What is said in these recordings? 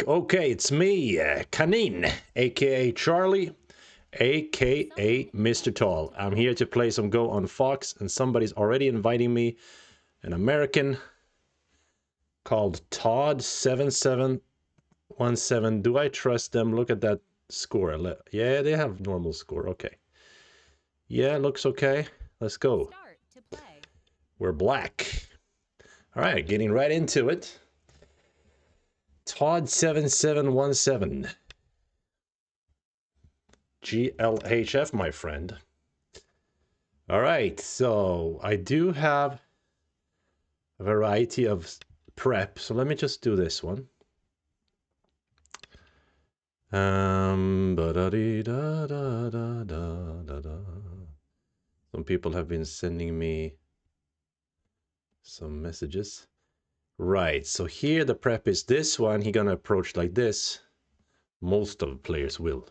Okay, it's me, Kanin, aka Charlie, aka Mr. Tall. I'm here to play some Go on Fox, and somebody's already inviting me, an American called Todd 7717. Do I trust them? Look at that score. Yeah, they have normal score. Okay. Yeah, looks okay. Let's go. We're black. All right, getting right into it. Todd 7717. GLHF, my friend. All right, so I do have a variety of prep. So let me just do this one. Some people have been sending me some messages. Right, so here the prep is this one. He's gonna approach like this. Most of the players will.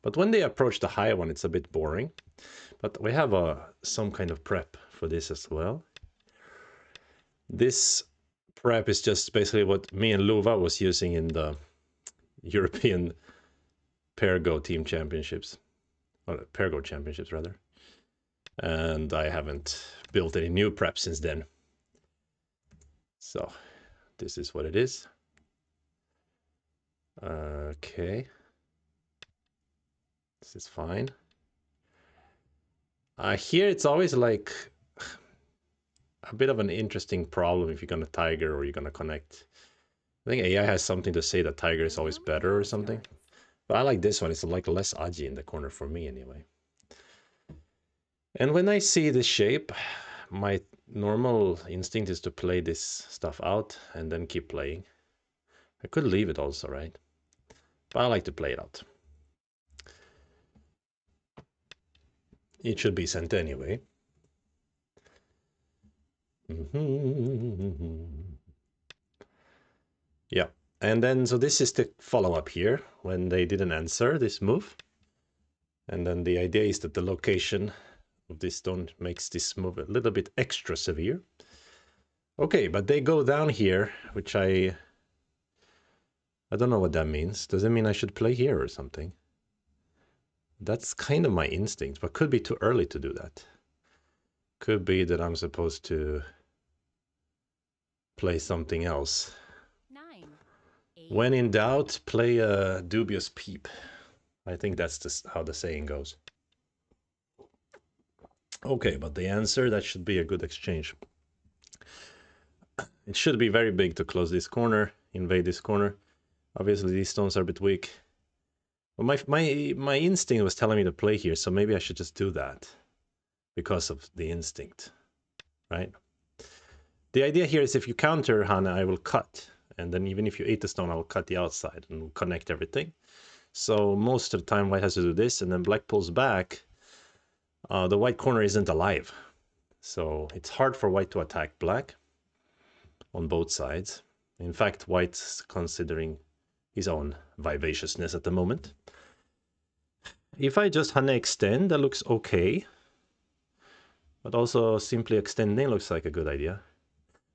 But when they approach the high one, it's a bit boring. But we have some kind of prep for this as well. This prep is just basically what me and Luva was using in the European Pair-Go team championships. Or Pair-Go championships, rather. And I haven't built any new prep since then. So, this is what it is. Okay. This is fine. Here it's always like a bit of an interesting problem if you're gonna Tiger or you're gonna connect. I think AI has something to say that Tiger is always better or something. But I like this one. It's like less Aji in the corner for me anyway. And when I see this shape, my normal instinct is to play this stuff out and then keep playing. I could leave it also, right? But I like to play it out. It should be sent anyway. Yeah, and then so this is the follow-up here when they didn't answer this move. And then the idea is that the location of this stone makes this move a little bit extra severe. Okay, but they go down here, which I don't know what that means. Does it mean I should play here or something? That's kind of my instinct, but could be too early to do that. Could be that I'm supposed to play something else. 9, 8. When in doubt, play a dubious peep. I think that's how the saying goes. Okay, but the answer, that should be a good exchange. It should be very big to close this corner, invade this corner. Obviously, these stones are a bit weak. But my instinct was telling me to play here, so maybe I should just do that because of the instinct, right? The idea here is if you counter Hana, I will cut. And then even if you ate the stone, I will cut the outside and connect everything. So most of the time, white has to do this, and then black pulls back. The white corner isn't alive. So it's hard for white to attack black on both sides. In fact, white's considering his own vivaciousness at the moment. If I just Hana extend, that looks okay. But also simply extending looks like a good idea.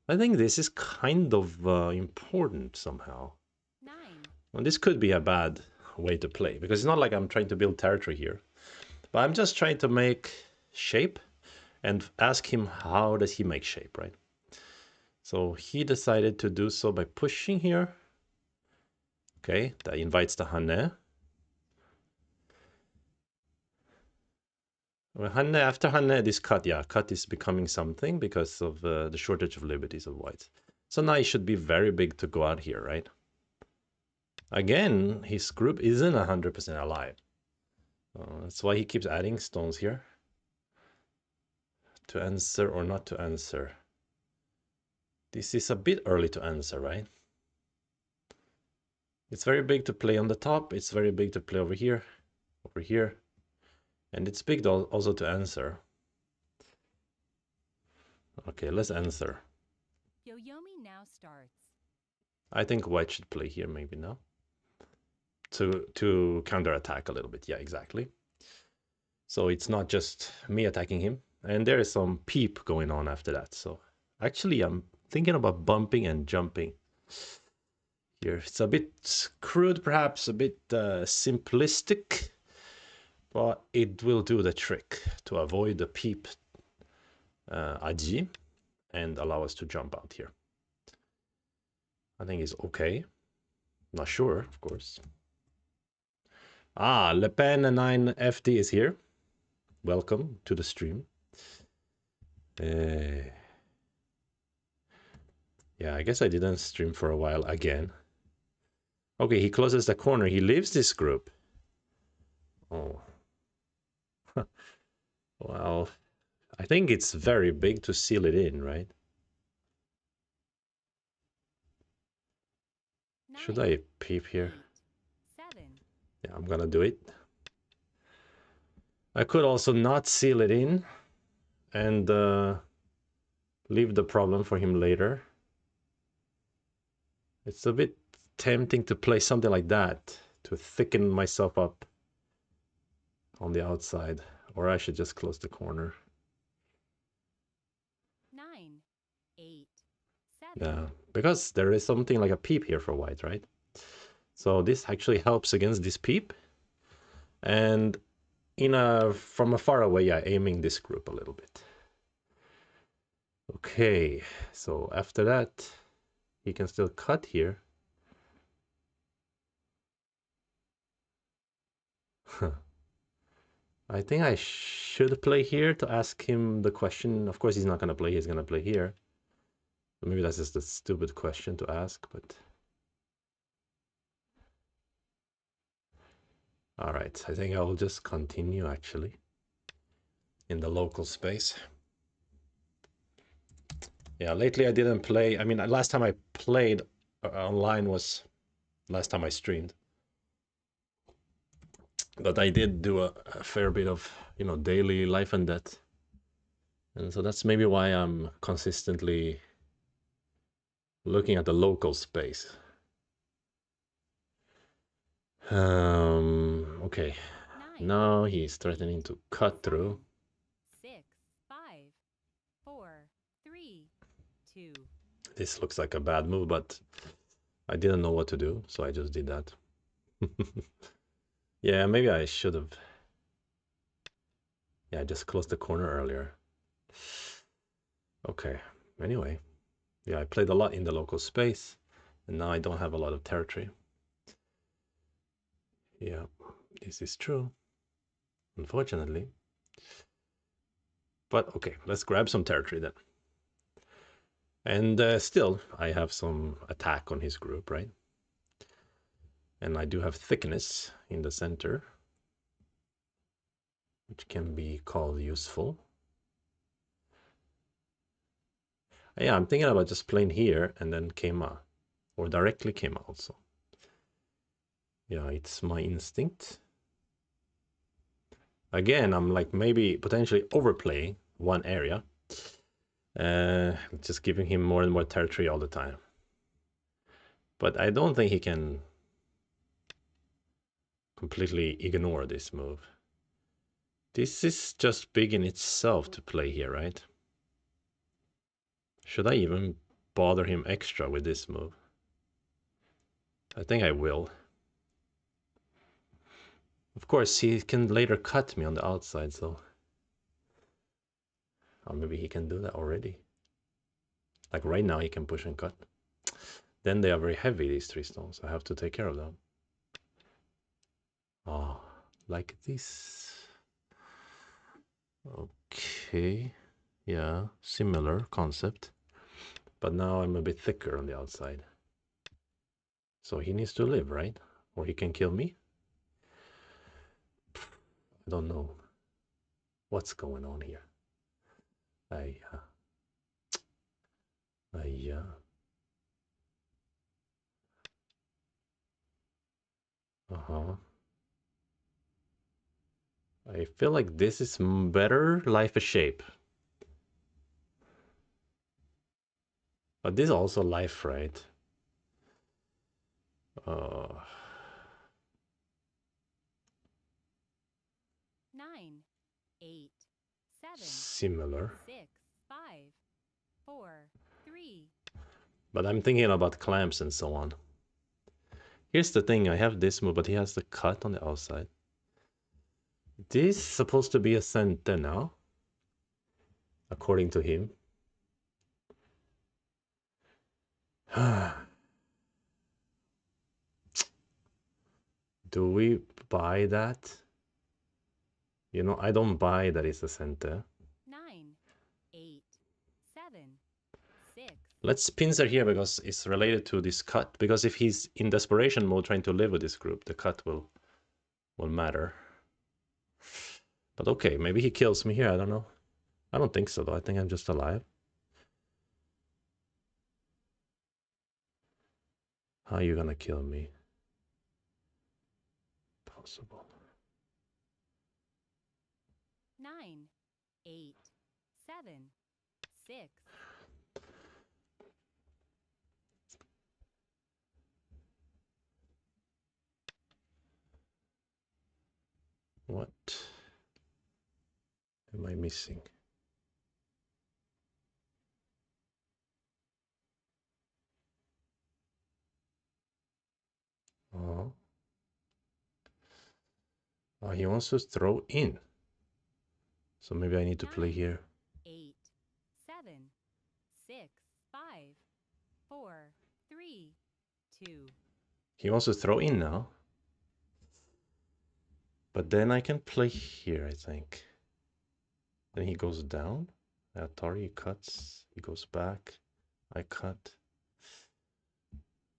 I think this is kind of important somehow. 9. Well, this could be a bad way to play, because it's not like I'm trying to build territory here. But I'm just trying to make shape and ask him how does he make shape, right? So he decided to do so by pushing here. Okay, that invites the Hane. Well, Hane, after Hane, this cut, yeah, cut is becoming something because of the shortage of liberties of whites. So now he should be very big to go out here, right? Again, his group isn't 100% alive. That's why he keeps adding stones here. To answer or not to answer. This is a bit early to answer, right? It's very big to play on the top. It's very big to play over here. And it's big also to answer. Okay, let's answer. Yoyomi now starts. I think white should play here maybe now. To counterattack a little bit. Yeah, exactly. So it's not just me attacking him. And there is some peep going on after that. So actually, I'm thinking about bumping and jumping. here. It's a bit crude, perhaps a bit simplistic, but it will do the trick to avoid the peep aji and allow us to jump out here. I think it's okay. Not sure, of course. Ah, Le Pen 9FD is here. Welcome to the stream. Yeah, I guess I didn't stream for a while again. Okay, he closes the corner. He leaves this group. Oh. Well, I think it's very big to seal it in, right? Should I peep here? Yeah, I'm gonna do it. I could also not seal it in and leave the problem for him later. It's a bit tempting to play something like that to thicken myself up on the outside, or I should just close the corner. 9, 8, 7. Yeah, because there is something like a peep here for white, right? So this actually helps against this peep, and from a far away, yeah, aiming this group a little bit. Okay, so after that, he can still cut here. I think I should play here to ask him the question. Of course, he's not going to play. He's going to play here. So maybe that's just a stupid question to ask, but... All right, I think I'll just continue, actually, in the local space. Yeah, lately I didn't play. I mean, last time I played online was last time I streamed. But I did do a fair bit of, daily life and death. And so that's maybe why I'm consistently looking at the local space. Okay. 9, Now he's threatening to cut through. 6, 5, 4, 3, 2. This looks like a bad move, but I didn't know what to do, so I just did that. Yeah, maybe I should have. Yeah, I just closed the corner earlier. Okay, anyway. Yeah, I played a lot in the local space, and now I don't have a lot of territory. Yeah, this is true, unfortunately. But okay, let's grab some territory then. And still, I have some attack on his group, right? And I do have thickness in the center, which can be called useful. Yeah, I'm thinking about just playing here and then Keima, or directly Keima also. Yeah, it's my instinct. Again, I'm like maybe potentially overplaying one area. Just giving him more and more territory all the time. But I don't think he can completely ignore this move. This is just big in itself to play here, right? Should I even bother him extra with this move? I think I will. Of course, he can later cut me on the outside, so... Or maybe he can do that already. Like right now, he can push and cut. Then they are very heavy, these 3 stones. I have to take care of them. Oh, like this. Okay. Yeah, similar concept. But now I'm a bit thicker on the outside. So he needs to live, right? Or he can kill me? I don't know. What's going on here? Uh-huh. I feel like this is better life shape. But this is also life, right? 9, 8, 7. Similar. 6, 5, 4, 3. But I'm thinking about clamps and so on. Here's the thing, I have this move, but he has the cut on the outside. This is supposed to be a center now, according to him. Do we buy that? You know, I don't buy that it's a center. 9, 8, 7, 6. Let's pincer here because it's related to this cut. Because if he's in desperation mode trying to live with this group, the cut will matter. But okay, maybe he kills me here, I don't know. I don't think so though, I think I'm just alive. How are you gonna kill me? Possible. 9, 8, 7, 6. What am I missing? Oh. Oh, he wants to throw in. So maybe I need to play 9, here. 8, 7, 6, 5, 4, 3, 2. He wants to throw in now. But then I can play here, I think. Then he goes down. Atari cuts. He goes back. I cut.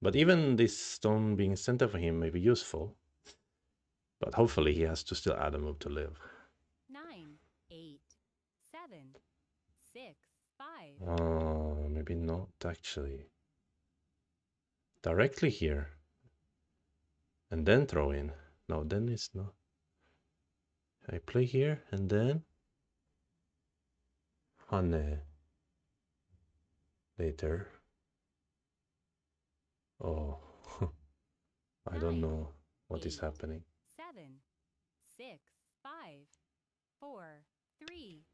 But even this stone being center for him may be useful. But hopefully he has to still add a move to live. 9, 8, 7, 6, 5. Oh, maybe not actually. Directly here. And then throw in. No, then it's not. I play here and then Hane later. Oh, I don't 9, know what is 8, happening. 7, 6, 5, 4, 3.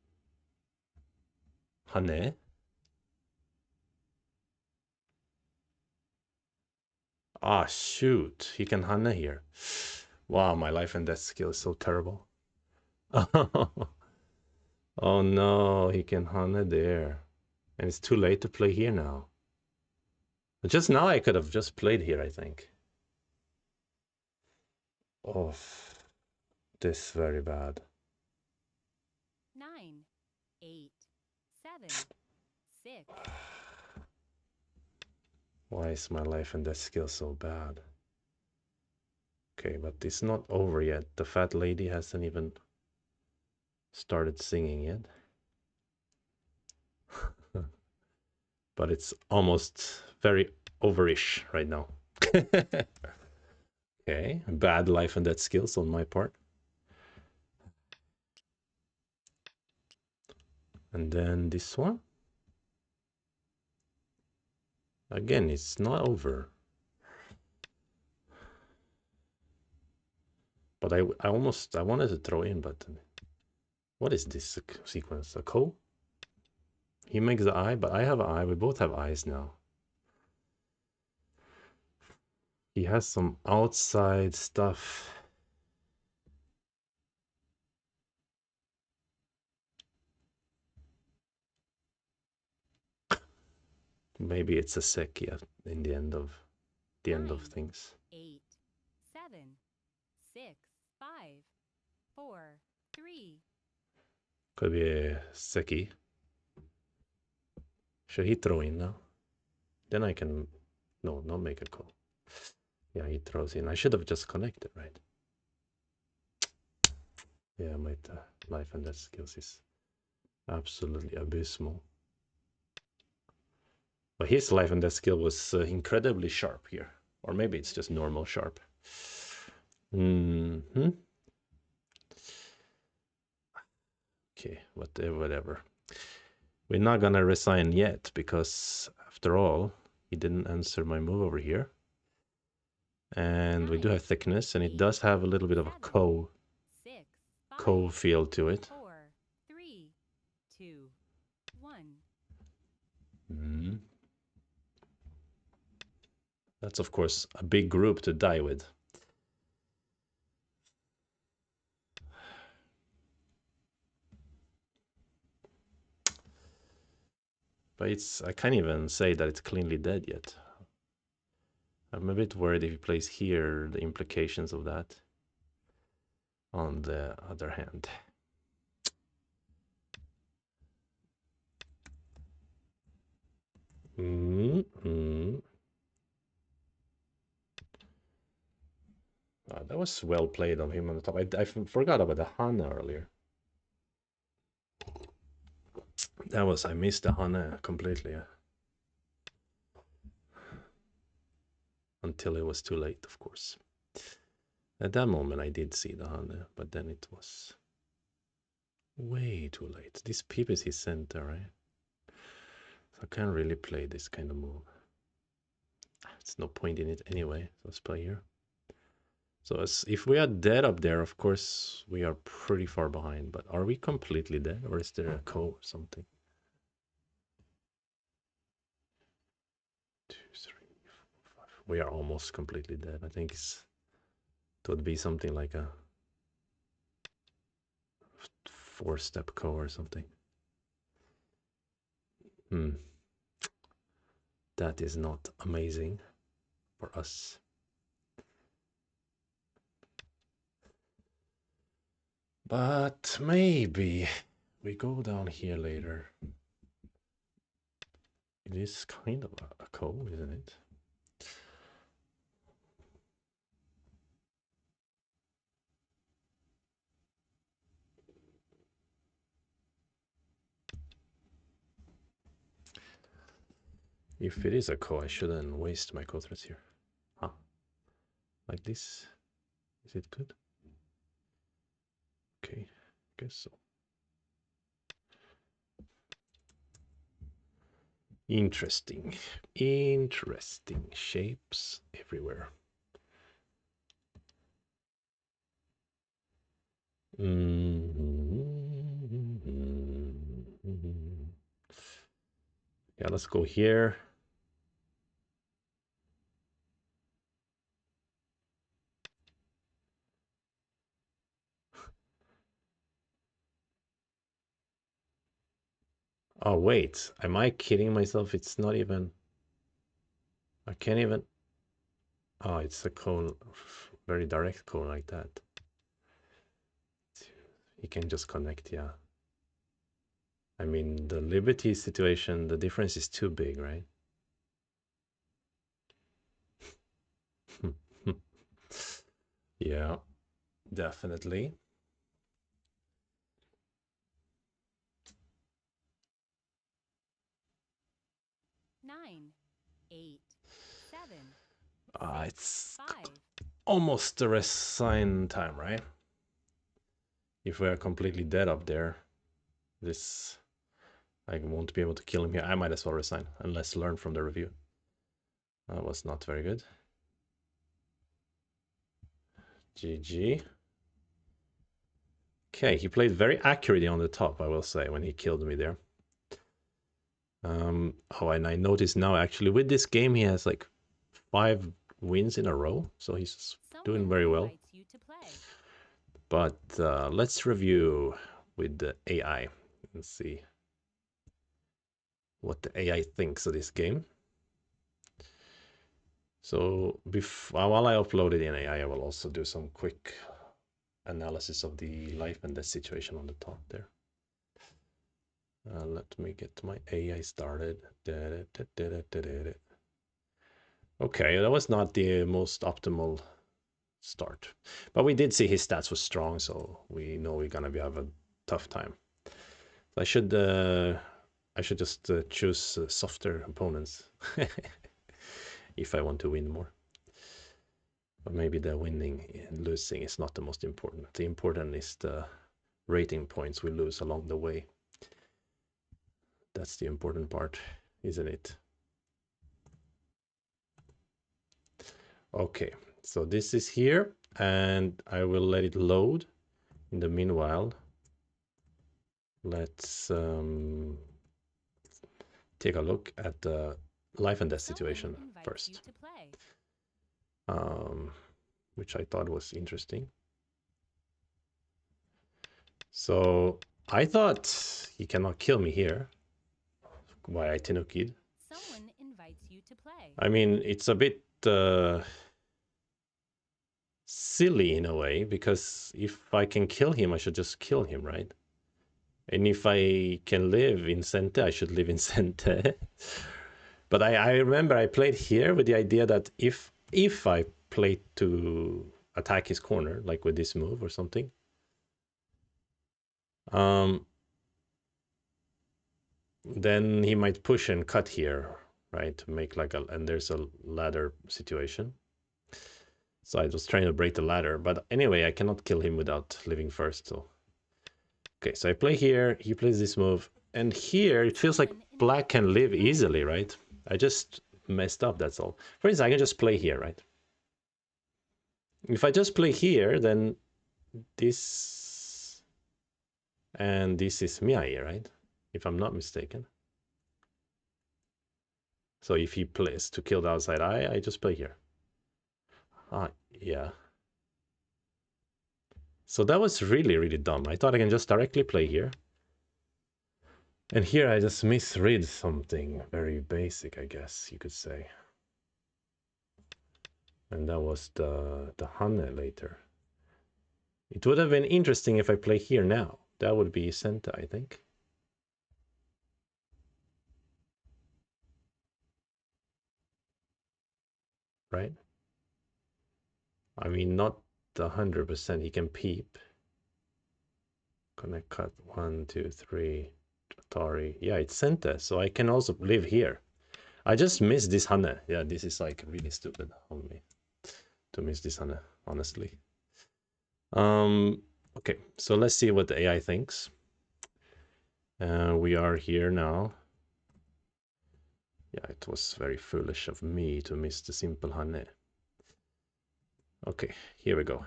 Hane. Ah, shoot. He can Hane here. Wow, my life and death skill is so terrible. Oh no, he can Hane there. And it's too late to play here now. But just now I could have just played here, I think. Oh, this very bad. 9, 8, 7, 6. Why is my life and death skill so bad? Okay, but it's not over yet. The fat lady hasn't even started singing yet. But it's almost very overish right now. Okay, bad life and death skills on my part. And then this one. Again, it's not over. But I wanted to throw in, but what is this sequence? A ko? He makes the eye, but I have an eye. We both have eyes now. He has some outside stuff. Maybe it's a Sekia in the end of 9, things. 8, 7, 6, 5, 4, 3. Could be a Seki. Should he throw in now? Then I can... No, not make a call. Yeah, he throws in. I should have just connected, right? Yeah, my life and death skills is absolutely abysmal. But his life and death skill was incredibly sharp here. Or maybe it's just normal sharp. Okay, whatever. We're not gonna resign yet, because after all, he didn't answer my move over here. And we do have thickness, and it does have a little bit of a ko feel to it. 4, 3, 2, 1. That's, of course, a big group to die with. But I can't even say that it's cleanly dead yet. I'm a bit worried if he plays here, the implications of that. On the other hand. That was well played on him on the top. I forgot about the Hana earlier. I missed the Hana completely. Until it was too late, of course. At that moment, I did see the Hana, but then it was way too late. This peep is his center, right? So I can't really play this kind of move. There's no point in it anyway. So let's play here. So if we are dead up there, of course, we are pretty far behind. But are we completely dead? Or is there a ko or something? 2, 3, 4, 5. We are almost completely dead. I think it would be something like a 4-step ko or something. That is not amazing for us. But maybe we go down here later. It is kind of a ko, isn't it? If it is a ko, I shouldn't waste my ko threads here. Huh? Like this? Is it good? Okay, guess so. Interesting. Interesting shapes everywhere. Yeah, let's go here. Oh, wait. Am I kidding myself? It's not even... I can't even... Oh, it's a cone. Very direct cone like that. You can just connect, yeah. I mean, the Liberty situation, the difference is too big, right? Yeah, definitely. 9, 8, 7. It's 5. Almost the resign time, right? If we are completely dead up there, I won't be able to kill him here. I might as well resign, unless learn from the review. That was not very good. GG. Okay, he played very accurately on the top, I will say, when he killed me there. Oh, and I noticed now, actually, with this game, he has like 5 wins in a row, so he's doing very well. But let's review with the AI and see what the AI thinks of this game. So while I upload it in AI, I will also do some quick analysis of the life and death situation on the top there. Let me get my AI started. Okay, that was not the most optimal start, but we did see his stats was strong, so we know we're gonna have a tough time. I should just choose softer opponents if I want to win more. But maybe the winning and losing is not the most important. The important is the rating points we lose along the way. That's the important part, isn't it? Okay, so this is here, and I will let it load. In the meanwhile, let's take a look at the life and death situation first. which I thought was interesting. So I thought he cannot kill me here. Why I Tenukid? Someone invites you to play. I mean, it's a bit silly in a way, because if I can kill him, I should just kill him, right? And if I can live in Sente, I should live in Sente. But I remember I played here with the idea that if I play to attack his corner, like with this move or something, then he might push and cut here, right? To make like a, and there's a ladder situation. So I was trying to break the ladder, but anyway, I cannot kill him without living first. So okay, so I play here, he plays this move, and here it feels like black can live easily, right? I just messed up, that's all. For instance, I can just play here, right? If I just play here, then this and this is Miyai, right? If I'm not mistaken. So if he plays to kill the outside eye, I just play here. Ah, yeah. So that was really, really dumb. I thought I can just directly play here. And here I just misread something very basic, I guess you could say. And that was the Hane later. It would have been interesting if I play here now. That would be Senta, I think. Right? I mean, not 100%. He can peep. Gonna cut 1, 2, 3. Atari. Yeah, it's Senta, so I can also live here. I just missed this Hane. Yeah, this is like really stupid on me to miss this Hane, honestly. Okay, so let's see what the AI thinks. We are here now. Yeah, it was very foolish of me to miss the simple Hane. Okay, here we go.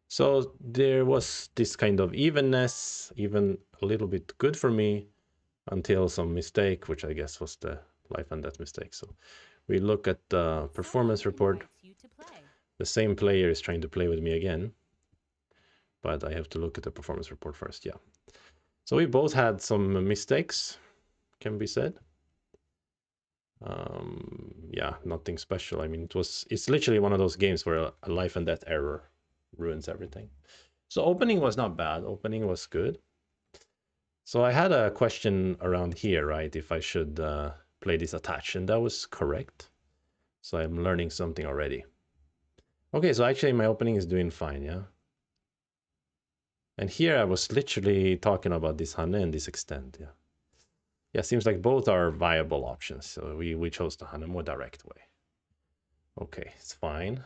So there was this kind of evenness, even a little bit good for me, until some mistake, which I guess was the life and death mistake. So we look at the performance report. The same player is trying to play with me again, but I have to look at the performance report first. Yeah. So we both had some mistakes, can be said. Yeah, nothing special. I mean, it's literally one of those games where a life and death error ruins everything. So opening was not bad. Opening was good. So I had a question around here, right? If I should play this attach, and that was correct. So I'm learning something already. Okay, so actually my opening is doing fine, yeah? And here I was literally talking about this Hane and this extend, yeah. Yeah, seems like both are viable options. So we chose the Hane more direct way. Okay, it's fine.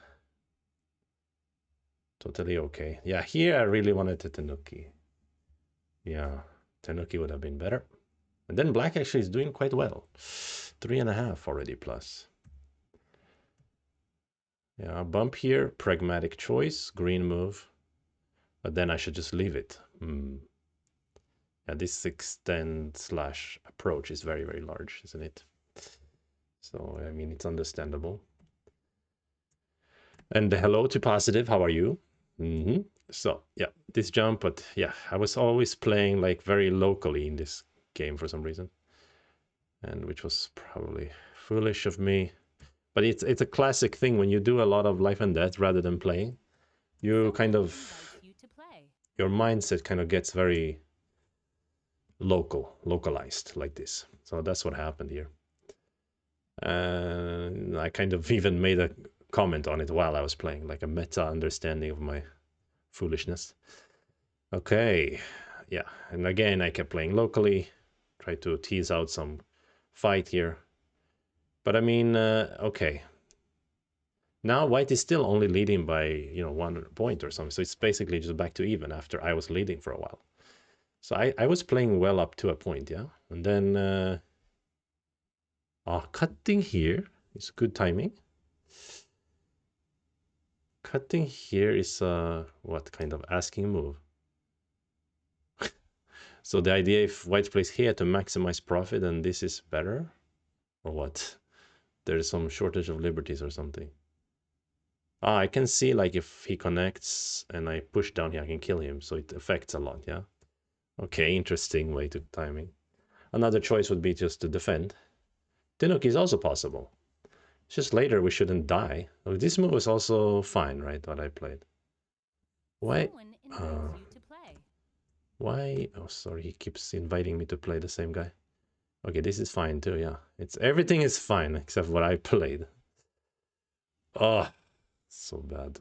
Totally okay. Yeah, here I really wanted the Tanuki. Yeah, Tanuki would have been better. And then black actually is doing quite well. 3.5 already plus. Yeah, bump here, pragmatic choice, green move. But then I should just leave it. Yeah, this extend slash approach is very, very large, isn't it? So, I mean, it's understandable. And hello to positive, how are you? So, yeah, this jump, but yeah, I was always playing like very locally in this game for some reason. And which was probably foolish of me. But it's a classic thing when you do a lot of life and death rather than playing. You kind of, your mindset kind of gets very localized like this. So that's what happened here. And I kind of even made a comment on it while I was playing, like a meta understanding of my foolishness. Okay, yeah, and again I kept playing locally, tried to tease out some fight here. But I mean, okay. Now white is still only leading by 1 point or something, so it's basically just back to even after I was leading for a while. So I was playing well up to a point, yeah, and then cutting here is good timing. Cutting here is what kind of asking move? So the idea if white plays here to maximize profit, and this is better, or what? There's some shortage of liberties or something. Ah, I can see like if he connects and I push down here, I can kill him. So it affects a lot, yeah? Okay, interesting way to timing. Another choice would be just to defend. Dinuk is also possible. It's just later we shouldn't die. Oh, this move was also fine, right? What I played. Why? Someone invites Uh, you to play. why? Oh, sorry. He keeps inviting me to play the same guy. Okay, this is fine too. Yeah, it's everything is fine except what I played. Oh, so bad.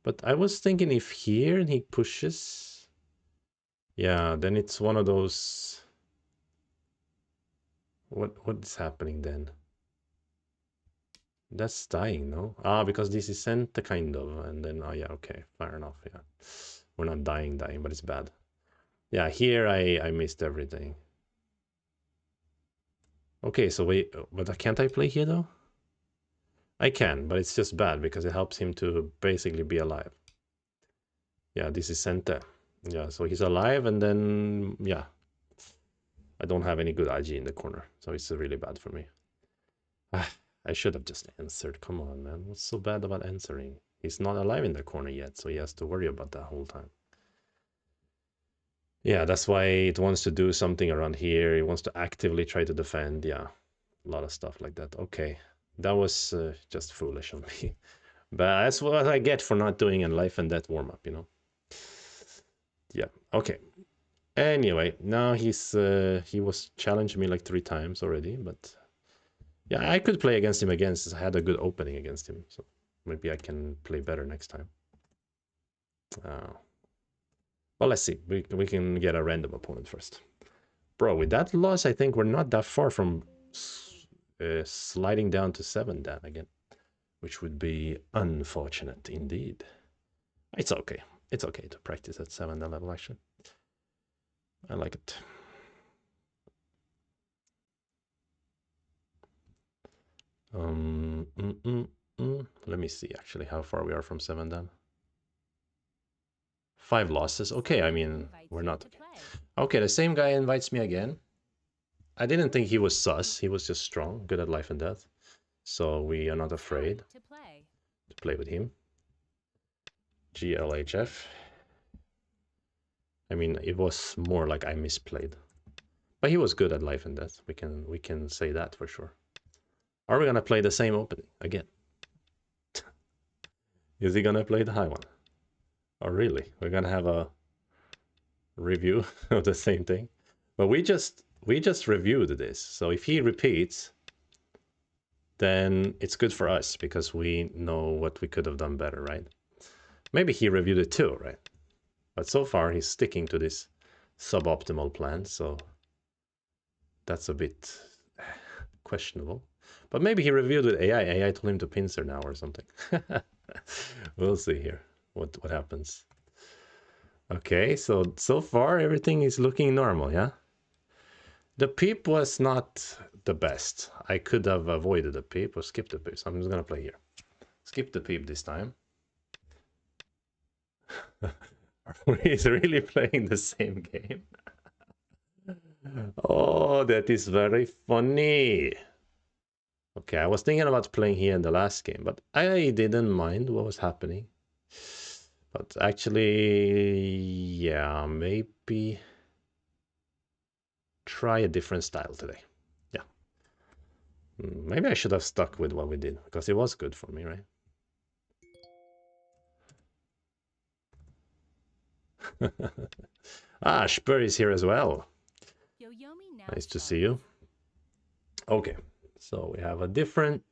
But I was thinking if here he pushes, yeah, then it's one of those. What is happening then? That's dying, no? Ah, because this is sent kind of, and then oh yeah, okay, fair enough. Yeah, we're not dying, but it's bad. Yeah, here I missed everything. Okay, so wait, but can't I play here though? I can, but it's just bad because it helps him to basically be alive. Yeah, this is Sente. Yeah, so he's alive, and then yeah, I don't have any good IG in the corner, so it's really bad for me. Ah, I should have just answered. Come on, man. What's so bad about answering? He's not alive in the corner yet, so he has to worry about that whole time. Yeah, that's why it wants to do something around here. It wants to actively try to defend. Yeah, a lot of stuff like that. Okay, that was just foolish of me. But that's what I get for not doing a life and death warm up, you know? Yeah, okay. Anyway, now he was challenging me like 3 times already, but yeah, I could play against him again since I had a good opening against him. So maybe I can play better next time. Uh, well, let's see. We can get a random opponent first. Bro, with that loss, I think we're not that far from sliding down to 7 then again, which would be unfortunate indeed. It's okay. It's okay to practice at 7 level, actually. I like it. Um, mm, mm, Let me see actually how far we are from 7 then. 5 losses. Okay, I mean, we're not okay. Okay, the same guy invites me again. I didn't think he was sus. He was just strong, good at life and death. So we are not afraid to play with him. GLHF. I mean, it was more like I misplayed. But he was good at life and death. We can say that for sure. Are we gonna play the same opening again? Is he gonna play the high one? Oh really? We're gonna have a review of the same thing. But we just reviewed this. So if he repeats, then it's good for us because we know what we could have done better, right? Maybe he reviewed it too, right? But so far he's sticking to this suboptimal plan, so that's a bit questionable. But maybe he reviewed with AI. AI told him to pincer now or something. We'll see here what happens. Okay, so far everything is looking normal, yeah? The peep was not the best. I could have avoided the peep or skipped the peep. So I'm just gonna play here. Skip the peep this time. He's really playing the same game. Oh, that is very funny. Okay, I was thinking about playing here in the last game, but I didn't mind what was happening. But actually, yeah, maybe try a different style today. Yeah. Maybe I should have stuck with what we did, because it was good for me, right? Ah, Spur is here as well. Nice to see you. Okay, so we have a different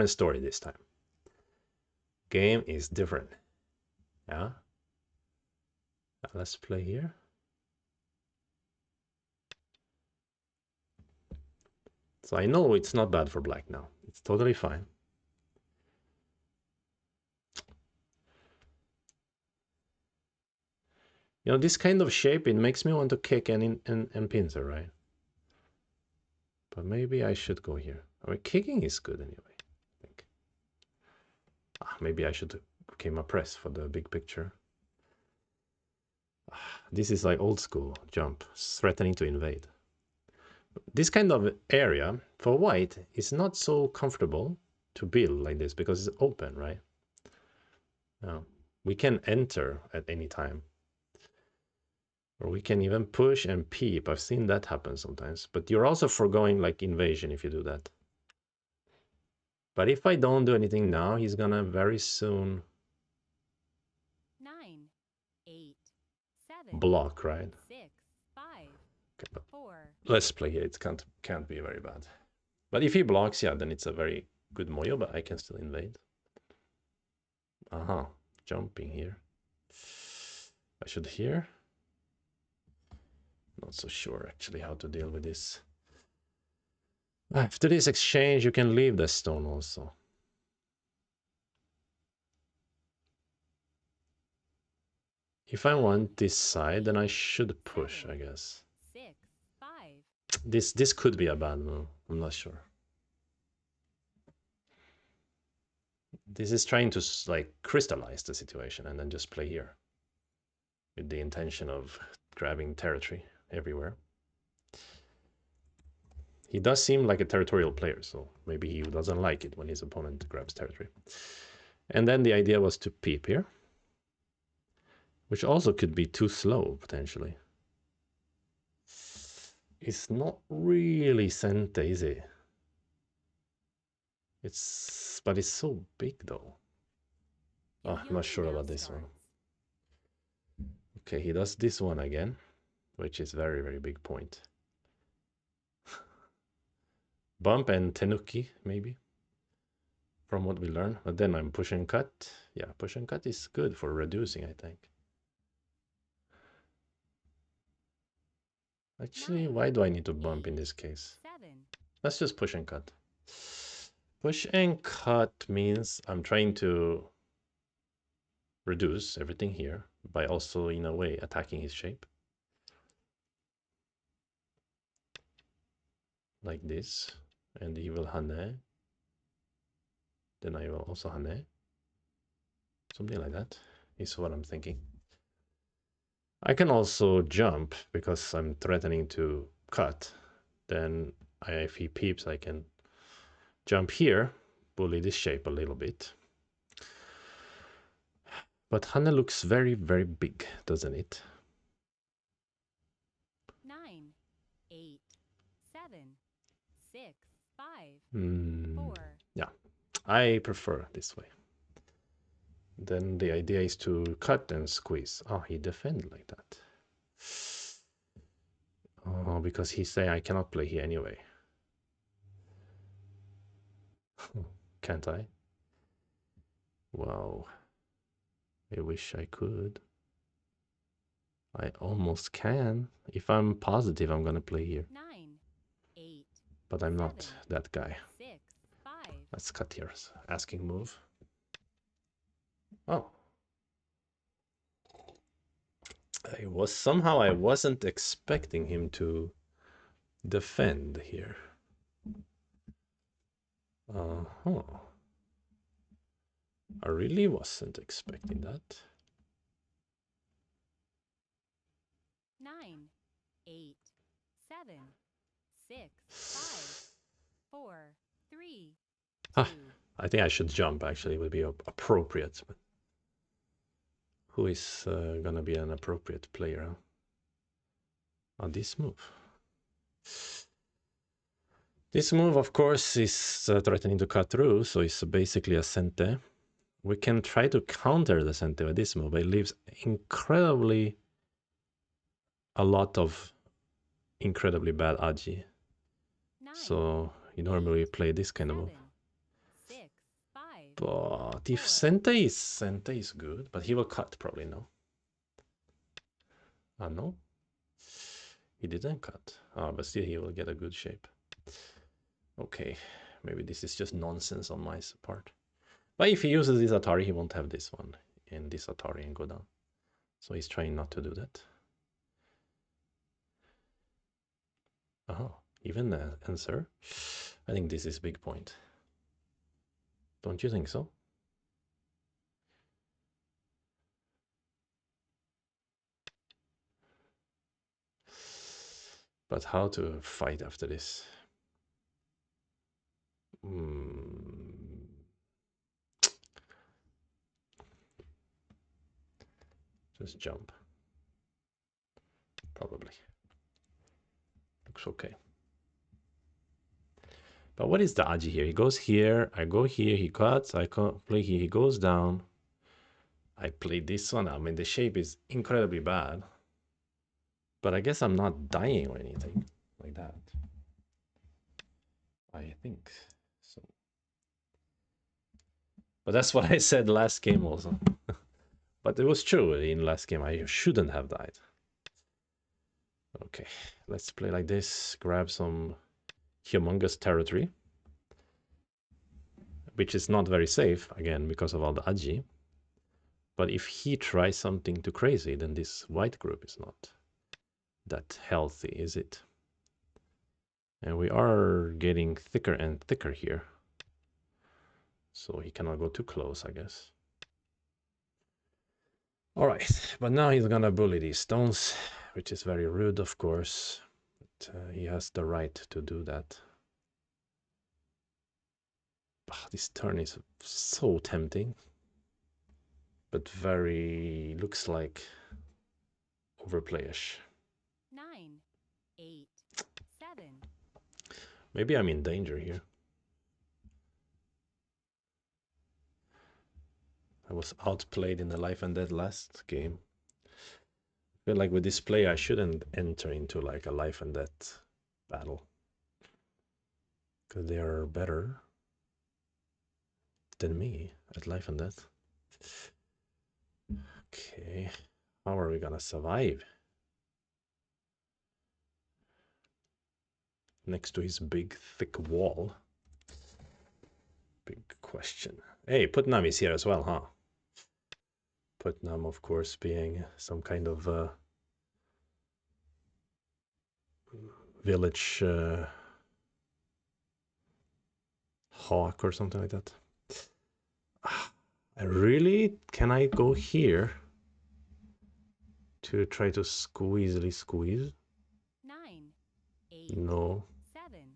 story this time. Game is different. Yeah. Let's play here. So I know it's not bad for black now. It's totally fine. You know, this kind of shape, it makes me want to kick and pincer, right? But maybe I should go here. I mean, kicking is good anyway, I think. Maybe I should came a press for the big picture. This is like old school jump, threatening to invade. This kind of area for white is not so comfortable to build like this because it's open, right? We can enter at any time. Or we can even push and peep. I've seen that happen sometimes. But you're also foregoing like invasion if you do that. But if I don't do anything now, he's gonna very soon 9, 8, 7, block, right? 6, 5, Okay, 4. let's play here. It can't be very bad. But if he blocks, yeah, then it's a very good moyo, but I can still invade. Aha, jumping here. I should hear. Not so sure actually how to deal with this. After this exchange, you can leave the stone also. If I want this side, then I should push, I guess. 6, 5. This could be a bad move. I'm not sure. This is trying to like crystallize the situation and then just play here with the intention of grabbing territory everywhere. He does seem like a territorial player, so maybe he doesn't like it when his opponent grabs territory. And then the idea was to peep here, which also could be too slow, potentially. It's not really Sente, is it? But it's so big, though. Oh, I'm not sure about this one. Okay, he does this one again, which is very, very big point. Bump and Tenuki, maybe, from what we learn. But then I'm push and cut. Yeah, push and cut is good for reducing, I think. Actually, why do I need to bump in this case? 7. Let's just push and cut. Push and cut means I'm trying to reduce everything here by also, in a way, attacking his shape. Like this. And he will hane. Then I will also hane. Something like that is what I'm thinking. I can also jump because I'm threatening to cut. Then if he peeps, I can jump here, bully this shape a little bit. But hane looks very, very big, doesn't it? 9, 8, 7, 6, 5, 4. Yeah, I prefer this way. Then the idea is to cut and squeeze. Oh, he defend like that. Oh, because he say I cannot play here anyway. Can't I? Wow. I wish I could. I almost can. If I'm positive I'm gonna play here. 9, 8. But I'm not that guy. 6, 5. Let's cut here. Asking move. Oh. Somehow I wasn't expecting him to defend here. Uh-huh. I really wasn't expecting that. 9, 8, 7, 6, 5, 4, 3, 2. I think I should jump, actually. It would be appropriate. But who is gonna be an appropriate player on this move? This move, of course, is threatening to cut through, so it's basically a sente. We can try to counter the sente with this move, but it leaves a lot of incredibly bad aji. So you normally play this kind of move. 6, 5, but if sente is good, but he will cut probably, no? No? He didn't cut. But still he will get a good shape. Okay, maybe this is just nonsense on my part. But if he uses this Atari, he won't have this one and this Atari and go down. So he's trying not to do that. Even the answer. I think this is big point. Don't you think so? But how to fight after this? Just jump. Probably. Looks okay. But what is the aji here? He goes here, I go here, he cuts, I play here, he goes down. I play this one. I mean, the shape is incredibly bad. But I guess I'm not dying or anything like that. I think so. But that's what I said last game also. But it was true in last game. I shouldn't have died. Okay, let's play like this. Grab some humongous territory. Which is not very safe, again, because of all the aji. But if he tries something too crazy, then this white group is not that healthy, is it? And we are getting thicker and thicker here. So he cannot go too close, I guess. All right, but now he's gonna bully these stones, which is very rude, of course. But he has the right to do that. This turn is so tempting. But very, looks like overplayish. 9, 8, 7. Maybe I'm in danger here. I was outplayed in the life and death last game. I feel like with this play, I shouldn't enter into like a life and death battle. Because they are better than me at life and death. Okay, how are we gonna survive? Next to his big, thick wall. Big question. Hey, Putnam is here as well, huh? Putnam, of course, being some kind of village hawk or something like that. Can I go here to try to squeeze? 9, 8, No. 7,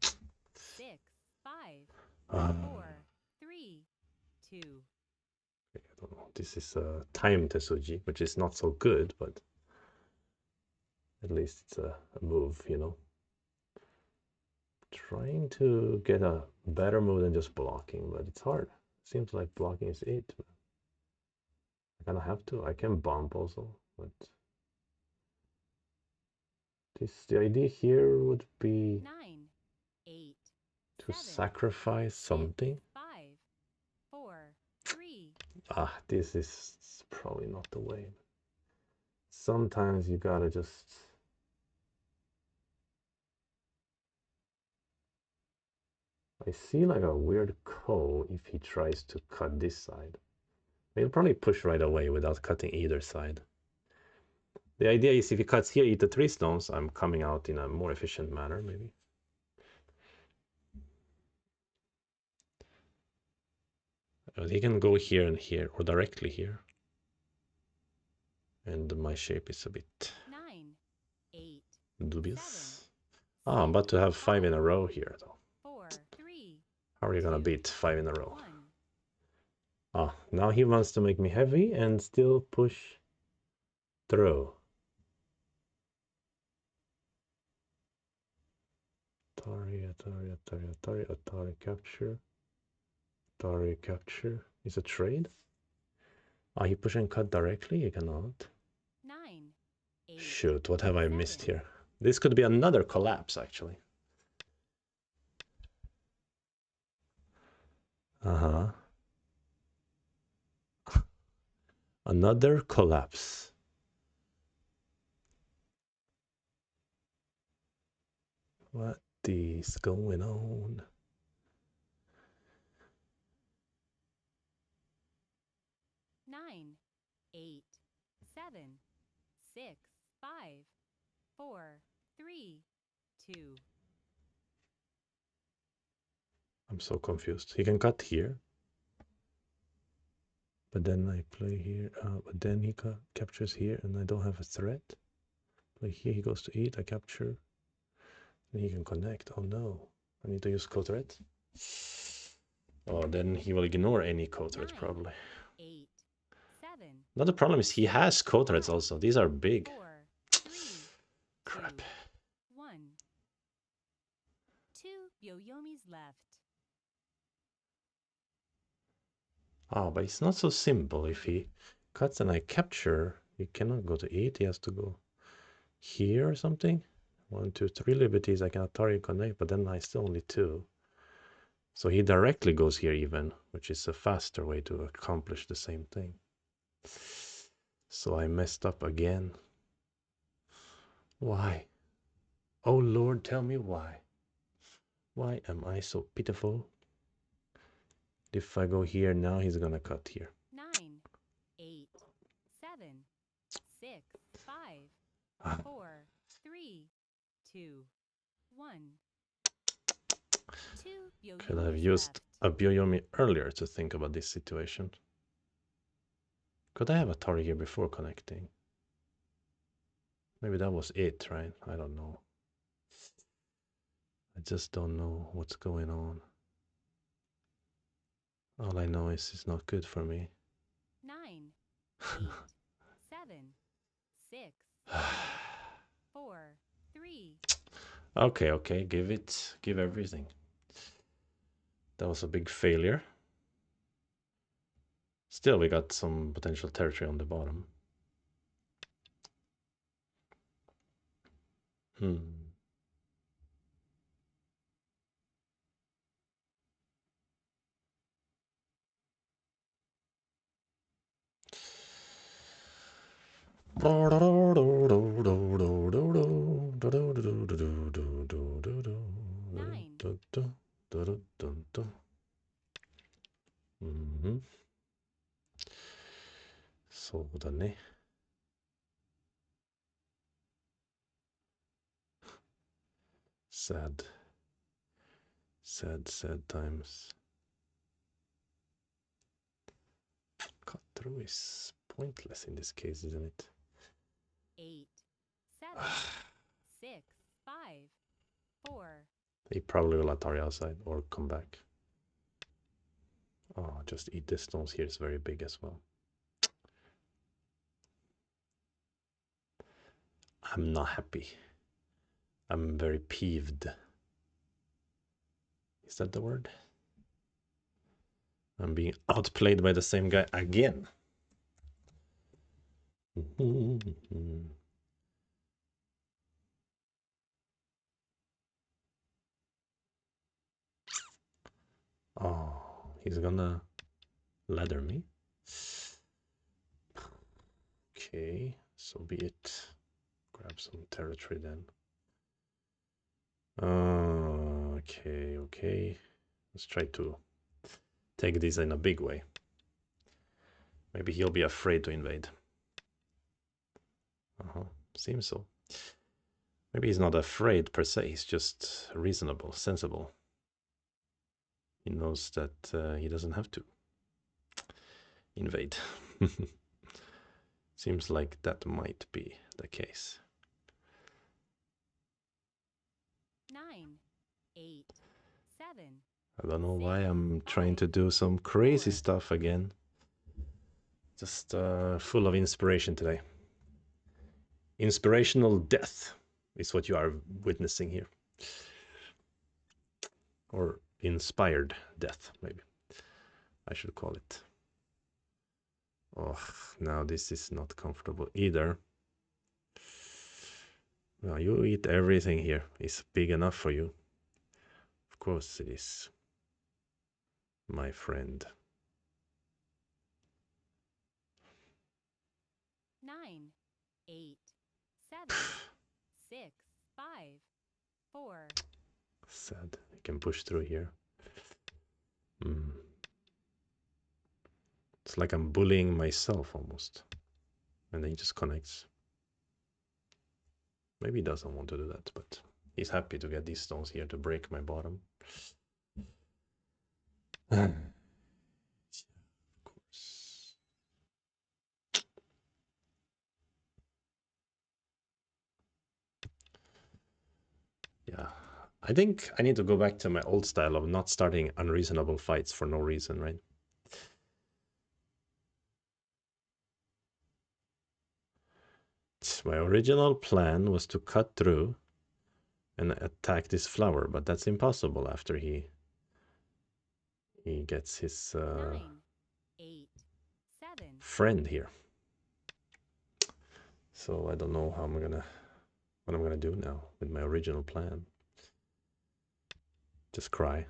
6, 5, Uh, 4, 3, 2. I don't know. This is a time Tesuji, which is not so good, but at least it's a move, you know. Trying to get a better move than just blocking, but it's hard. Seems like blocking is it. I kind of have to. I can bump also, but the idea here would be 9, 8, to 7, sacrifice 6, something. 5, 4, 3. This is probably not the way. Sometimes you gotta just I see like a weird ko if he tries to cut this side. He'll probably push right away without cutting either side. The idea is if he cuts here, eat the 3 stones, I'm coming out in a more efficient manner, maybe. He can go here and here, or directly here. And my shape is a bit 9, 8, dubious. 7, I'm about to have 5 in a row here, though. 4, 3. How are you gonna beat 5 in a row? 1. Now he wants to make me heavy and still push through. Atari capture. Atari capture. Is a trade? He push and cut directly? You cannot. 9, 8. Shoot, what have I 7. missed here? This could be another collapse, actually. Another collapse. What is going on? 9, 8, 7, 6, 5, 4, 3, 2. I'm so confused. He can cut here. But then I play here. But then he captures here and I don't have a threat. Play here, he goes to eat. I capture. Then he can connect. Oh no. I need to use co-threat. Oh, then he will ignore any co-threat probably. 8, 7, Another problem is he has co-threads also. These are big. 4, 3, Crap. 2, 1. 2 Yoyomis left. Oh, but it's not so simple. If he cuts and I capture, he cannot go to 8. He has to go here or something. 1, 2, 3 liberties. I cannot target connect, but then I still only 2. So he directly goes here even, which is a faster way to accomplish the same thing. So I messed up again. Why? Oh Lord, tell me why. Why am I so pitiful? If I go here now, he's gonna cut here. 9, 8, 7, 6, 5, 4, 3, 2, 1. 2 Could have Yoyomis used left. a Byoyomi earlier to think about this situation. Could I have a Tori here before connecting? Maybe that was it, right? I don't know. I just don't know what's going on. All I know is it's not good for me. 9, 8, 7, 6, 5, 4, 3. Okay, give everything. That was a big failure. Still, we got some potential territory on the bottom.そうだね。Sad. Sad times. Cut through is pointless in this case, isn't it? 8, 7, 6, 5, 4. He probably will Atari outside or come back. Oh, just eat the stones here is very big as well. I'm not happy. I'm very peeved. Is that the word? I'm being outplayed by the same guy again. Oh, he's gonna ladder me. Okay, so be it. Grab some territory then. Okay. Let's try to take this in a big way. Maybe he'll be afraid to invade. Seems so. Maybe he's not afraid per se, he's just reasonable, sensible. He knows that he doesn't have to invade. Seems like that might be the case. 9, 8, 7. I don't know why I'm trying to do some crazy stuff again. Just full of inspiration today. Inspirational death is what you are witnessing here. Or inspired death, maybe I should call it. Oh, now this is not comfortable either. Now you eat everything here. It's big enough for you. Of course it is, my friend. 9, 8, 7, 6, 5, 4. Sad. I can push through here. It's like I'm bullying myself almost. And then he just connects. Maybe he doesn't want to do that, but he's happy to get these stones here to break my bottom. Of course. Yeah, I think I need to go back to my old style of not starting unreasonable fights for no reason, right? My original plan was to cut through and attack this flower, but that's impossible after he gets his 9, 8, 7, friend here. So I don't know how what I'm gonna do now with my original plan. Just cry.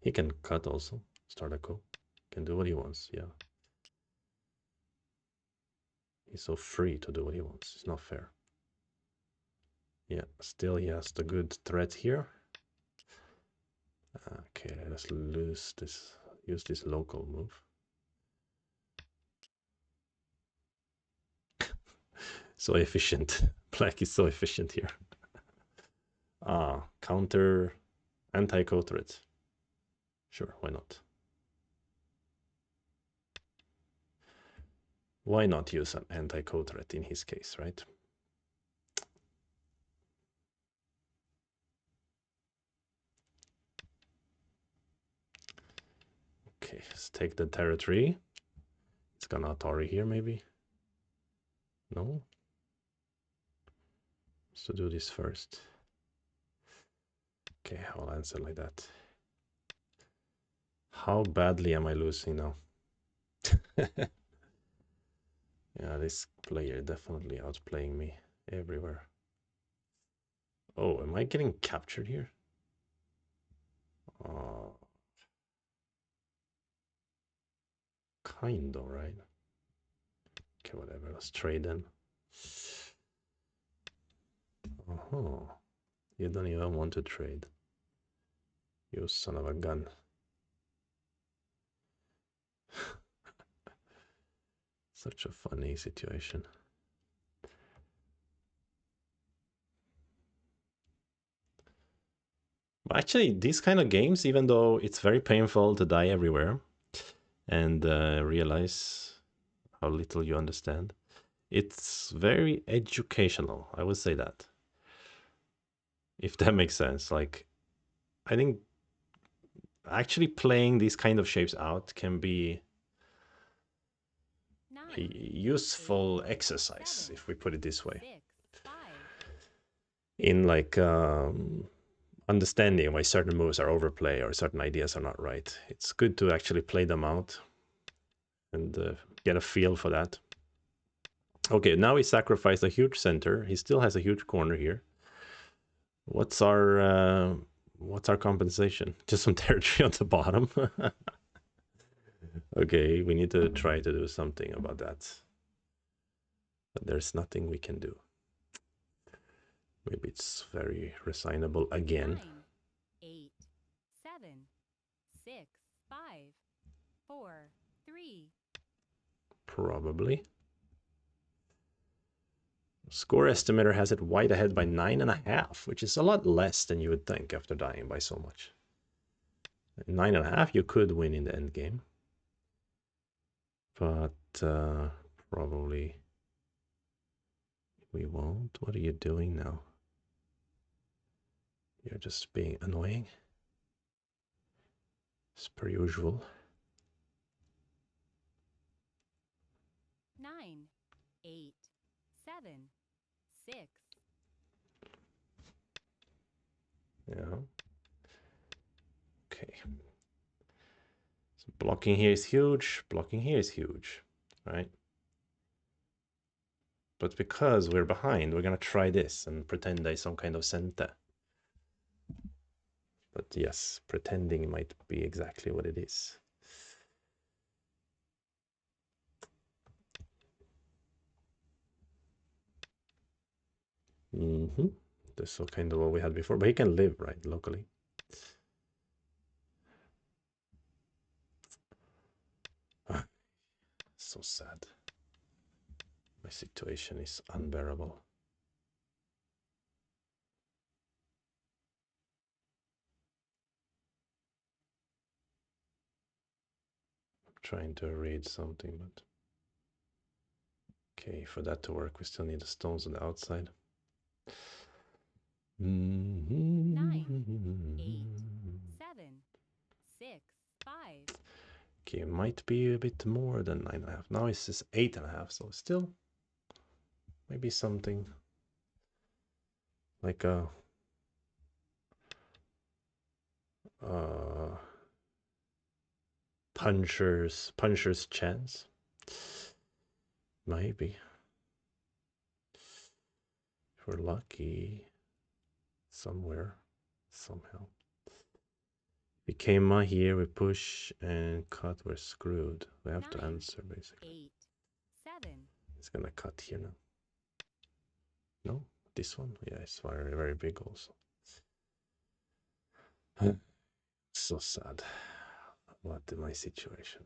He can cut also. Start a co. Can do what he wants, yeah. He's so free to do what he wants. It's not fair. Yeah, still he has the good threat here. Okay, let's use this local move. So efficient. Black is so efficient here. Counter anti-co threat. Sure, why not? Why not use an anti-co threat in his case, right? Okay, let's take the territory. It's gonna Atari here, maybe? No? Let's do this first. Okay, I'll answer like that. How badly am I losing now? Yeah, this player definitely outplaying me everywhere. Oh, am I getting captured here? Kind of, right? Okay, whatever. Let's trade then. You don't even want to trade. You son of a gun. Such a funny situation. But actually, these kind of games, even though it's very painful to die everywhere and realize how little you understand, it's very educational. I would say that. If that makes sense. Like, I think actually playing these kind of shapes out can be a useful exercise, if we put it this way, 6, 5, in like understanding why certain moves are overplay or certain ideas are not right. It's good to actually play them out and get a feel for that. Okay, now he sacrificed a huge center. He still has a huge corner here. What's our compensation? Just some territory on the bottom. Okay, we need to try to do something about that. But there's nothing we can do. Maybe it's very resignable again. 9, 8, 7, 6, 5, 4, 3. Probably. Score estimator has it white ahead by 9.5, which is a lot less than you would think after dying by so much. 9.5, you could win in the end game. But probably we won't. What are you doing now? You're just being annoying. As per usual. 9, 8, 7, 6. Yeah. Okay. So blocking here is huge. Blocking here is huge, right? But because we're behind, we're gonna try this and pretend there's some kind of center. But yes, pretending might be exactly what it is. This is kind of what we had before, but he can live, right, locally. So sad. My situation is unbearable. I'm trying to read something, but okay, for that to work, we still need the stones on the outside. 9, 8, 7, 6, 5. Okay, might be a bit more than 9.5. Now it's just 8.5, so still maybe something like a puncher's chance. Maybe. If we're lucky somewhere, somehow. We came here, we push and cut, we're screwed. We have to 9, answer basically. 8, 7. It's gonna cut here now. No, this one? Yeah, it's very, very big also. So sad. What my situation?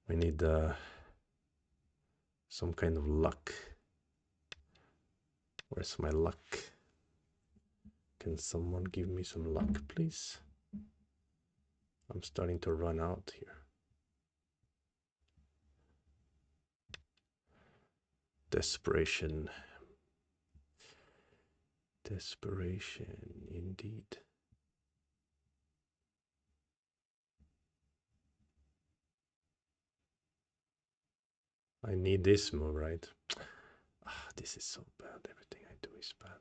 We need some kind of luck. Where's my luck? Can someone give me some luck, please? I'm starting to run out here. Desperation. Desperation, indeed. I need this move, right? Ah, this is so bad. Everything I do is bad.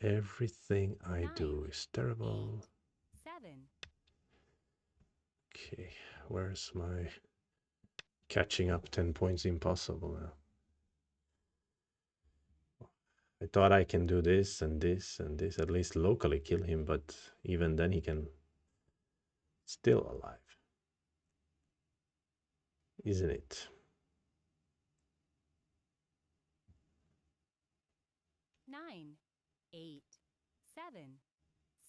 Everything I do is terrible. 8, 7. Okay, where's my catching up 10 points? Impossible now. I thought I can do this and this and this, at least locally kill him, but even then he can still alive. Isn't it? 9, 8, 7,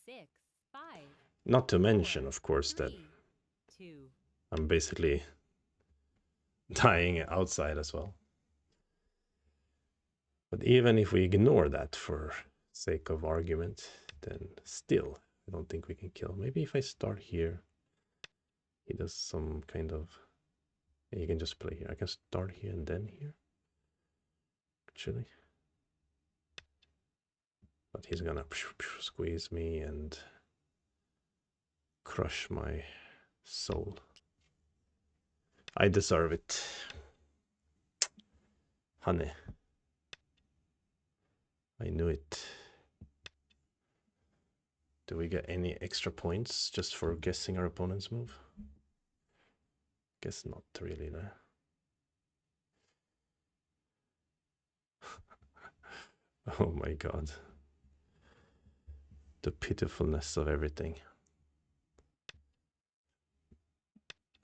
6, 5. Not to mention, of course, 3, that 2. I'm basically dying outside as well. But even if we ignore that for sake of argument, then still, I don't think we can kill. Maybe if I start here, he does some kind of... Yeah, you can just play here. I can start here and then here, actually. But he's gonna squeeze me and crush my soul. I deserve it. Honey. I knew it. Do we get any extra points just for guessing our opponent's move? Guess not really, no. Oh my god. The pitifulness of everything.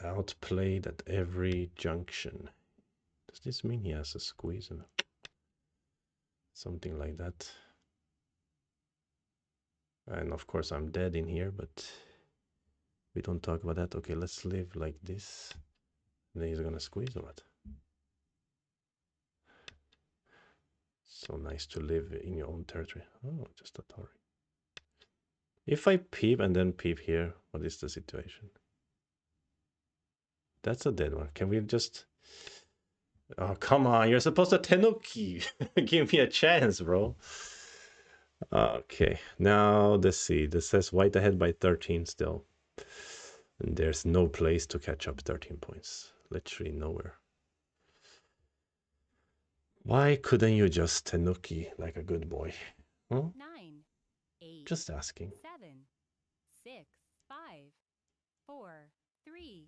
Outplayed at every junction. Does this mean he has a squeeze? And something like that. And of course I'm dead in here, but we don't talk about that. Okay, let's live like this. And then he's gonna squeeze or what? So nice to live in your own territory. Oh, just a Tory. If I peep and then peep here, what is the situation? That's a dead one. Can we just... Oh, come on. You're supposed to Tenuki. Give me a chance, bro. Okay. Now, let's see. This says white ahead by 13 still. And there's no place to catch up 13 points. Literally nowhere. Why couldn't you just Tenuki like a good boy? Huh? 9, 8. Just asking. 7, 6, 5, 4, 3.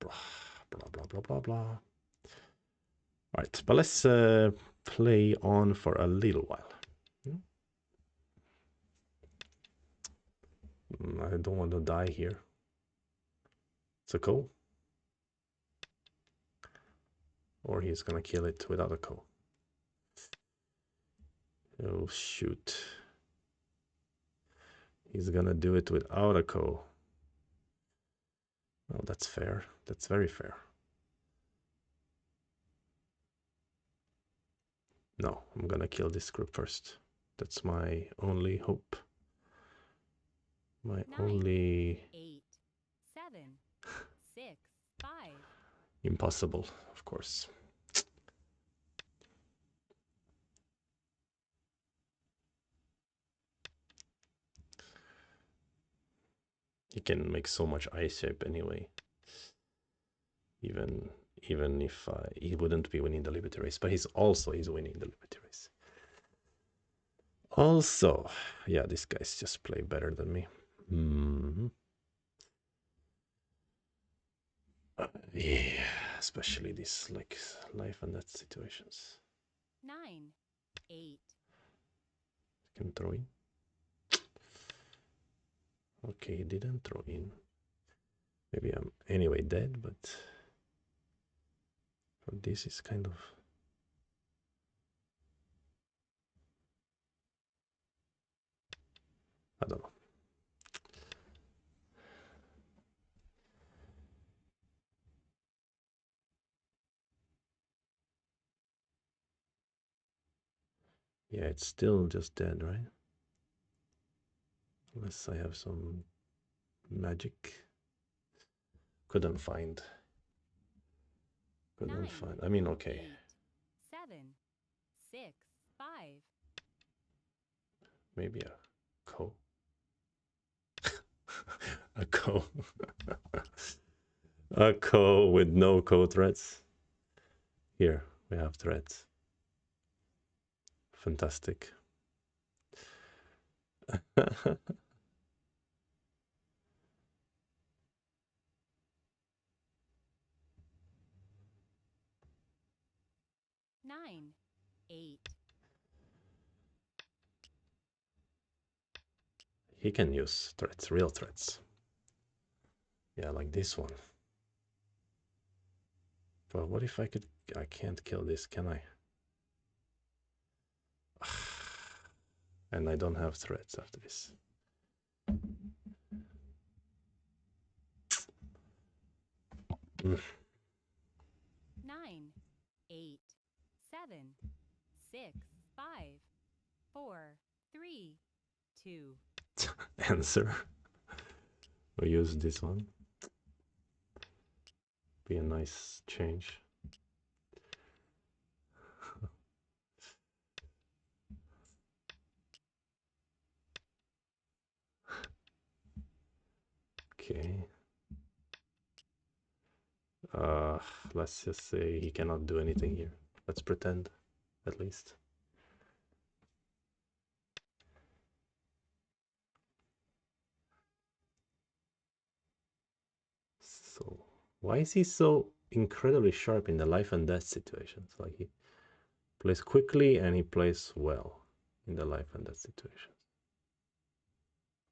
Blah, blah, blah, blah, blah, blah. All right, but let's play on for a little while. I don't want to die here. It's a ko. Or he's gonna kill it without a ko. Oh, shoot. He's gonna do it without a ko. Well, that's fair. That's very fair. No, I'm gonna kill this group first. That's my only hope. My 9, only 8, 7, 6, 5. impossible, of course. He can make so much ice shape anyway. Even if he wouldn't be winning the Liberty race, but he's winning the Liberty race. Also, yeah, these guys just play better than me. Yeah, especially these like life and death situations. 9, 8. Can throw in. Okay, he didn't throw in. Maybe I'm anyway dead, but this is kind of. I don't know. Yeah, it's still just dead, right? Unless I have some magic. Couldn't find. I mean, okay. 8, 7, 6, 5. Maybe a co. A co. A co with no co threats. Here we have threats. Fantastic. 9, 8. He can use threats, real threats. Yeah, like this one. But what if I can't kill this, can I? And I don't have threats after this. 9, 8, 7, 6, 5, 4, 3, 2. Answer. We'll use this one. Be a nice change. Okay. Let's just say he cannot do anything here. Let's pretend, at least. So, why is he so incredibly sharp in the life and death situations? Like, he plays quickly and he plays well in the life and death situations.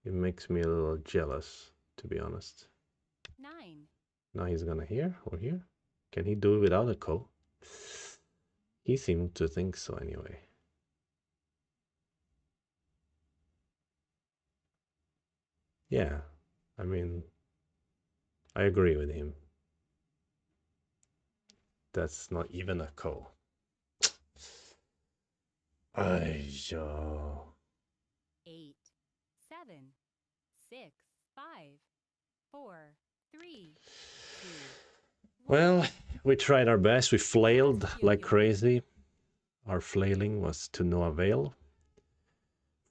It makes me a little jealous, to be honest. 9. Now he's gonna here or here? Can he do it without a co? He seemed to think so anyway. Yeah, I mean, I agree with him. That's not even a co. Aiyo. 8, 7, 6, 5, 4, 3, 2. Well, we tried our best. We flailed like crazy. Our flailing was to no avail.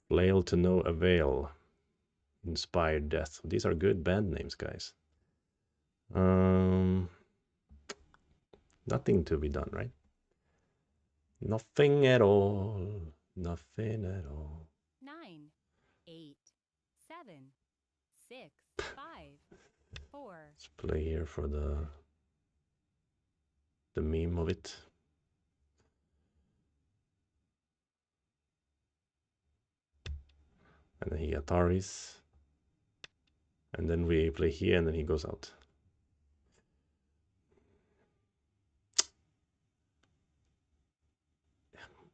Flail to no avail. Inspired Death. These are good band names, guys. Nothing to be done, right? Nothing at all. Nothing at all. 9, 8, 7, 6, 5, 4. Let's play here for the meme of it. And then he Ataris. And then we play here and then he goes out.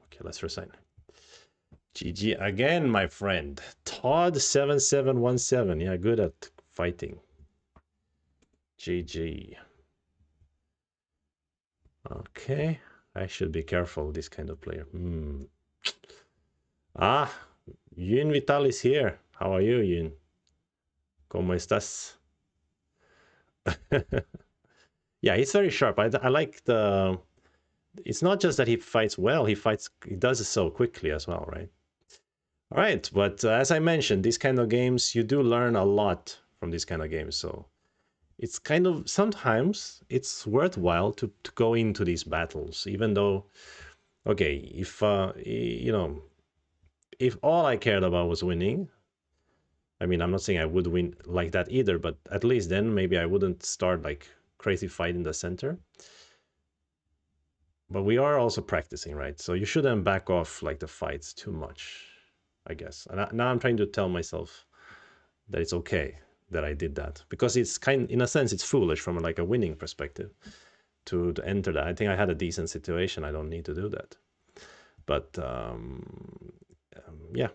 Okay, let's resign. GG again, my friend. Todd7717. Yeah, good at fighting. GG. Okay. I should be careful, this kind of player. Ah, Yun Vital is here. How are you, Yun? ¿Cómo estás? Yeah, he's very sharp. I like the... It's not just that he fights well, he does it so quickly as well, right? All right, but as I mentioned, these kind of games, you do learn a lot from these kind of games. So it's kind of, sometimes it's worthwhile to go into these battles, even though, okay, if, you know, if all I cared about was winning, I mean, I'm not saying I would win like that either, but at least then maybe I wouldn't start like crazy fight in the center. But we are also practicing, right? So you shouldn't back off like the fights too much, I guess. And now I'm trying to tell myself that it's okay that I did that, because it's kind, in a sense, it's foolish from like a winning perspective to enter that. I think I had a decent situation. I don't need to do that. But yeah,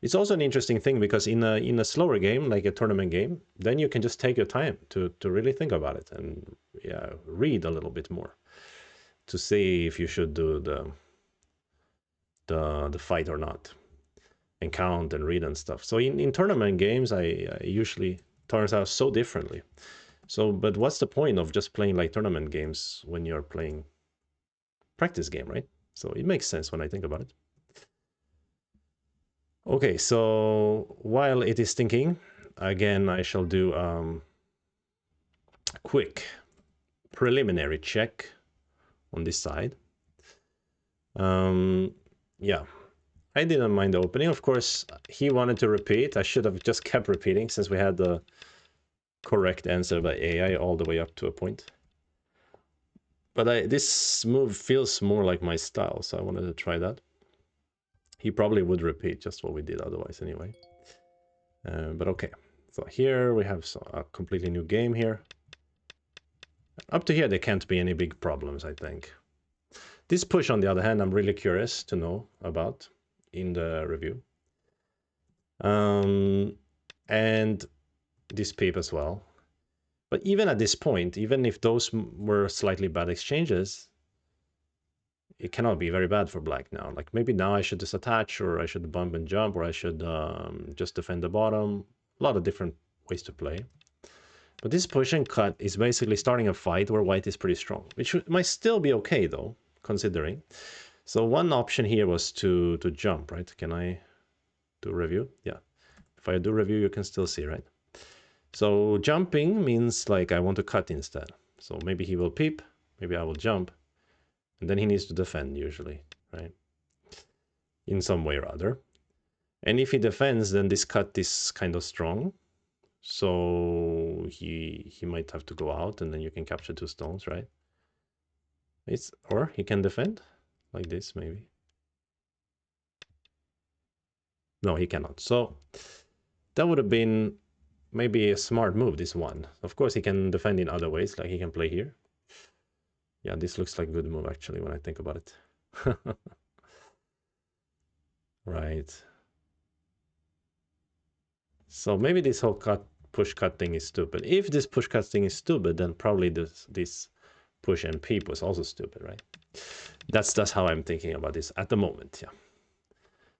it's also an interesting thing because in a slower game, like a tournament game, then you can just take your time to really think about it and yeah, read a little bit more to see if you should do the fight or not, and count and read and stuff. So in tournament games, I usually turns out so differently. So, but what's the point of just playing like tournament games when you're playing practice game, right? So it makes sense when I think about it. Okay, so while it is thinking, again, I shall do a quick preliminary check on this side. Yeah, I didn't mind the opening. Of course, he wanted to repeat. I should have just kept repeating since we had the correct answer by AI all the way up to a point. But this move feels more like my style, so I wanted to try that. He probably would repeat just what we did otherwise anyway. But okay, so here we have a completely new game here. Up to here, there can't be any big problems, I think. This push, on the other hand, I'm really curious to know about in the review. And this peep as well. But even at this point, even if those were slightly bad exchanges, it cannot be very bad for black now. Like maybe now I should just attach, or I should bump and jump, or I should just defend the bottom. A lot of different ways to play. But this push and cut is basically starting a fight where white is pretty strong, which might still be okay though, considering. So one option here was to jump, right? Can I do review? Yeah. If I do review, you can still see, right? So jumping means like I want to cut instead. So maybe he will peep, maybe I will jump, and then he needs to defend usually, right? In some way or other. And if he defends, then this cut is kind of strong. So he might have to go out, and then you can capture 2 stones, right? Or he can defend like this, maybe. No, he cannot. So that would have been maybe a smart move, this one. Of course, he can defend in other ways, like he can play here. Yeah, this looks like a good move, actually, when I think about it. Right. So maybe this whole push cut thing is stupid. If this push cut thing is stupid, then probably this push and peep was also stupid, right? That's how I'm thinking about this at the moment, yeah.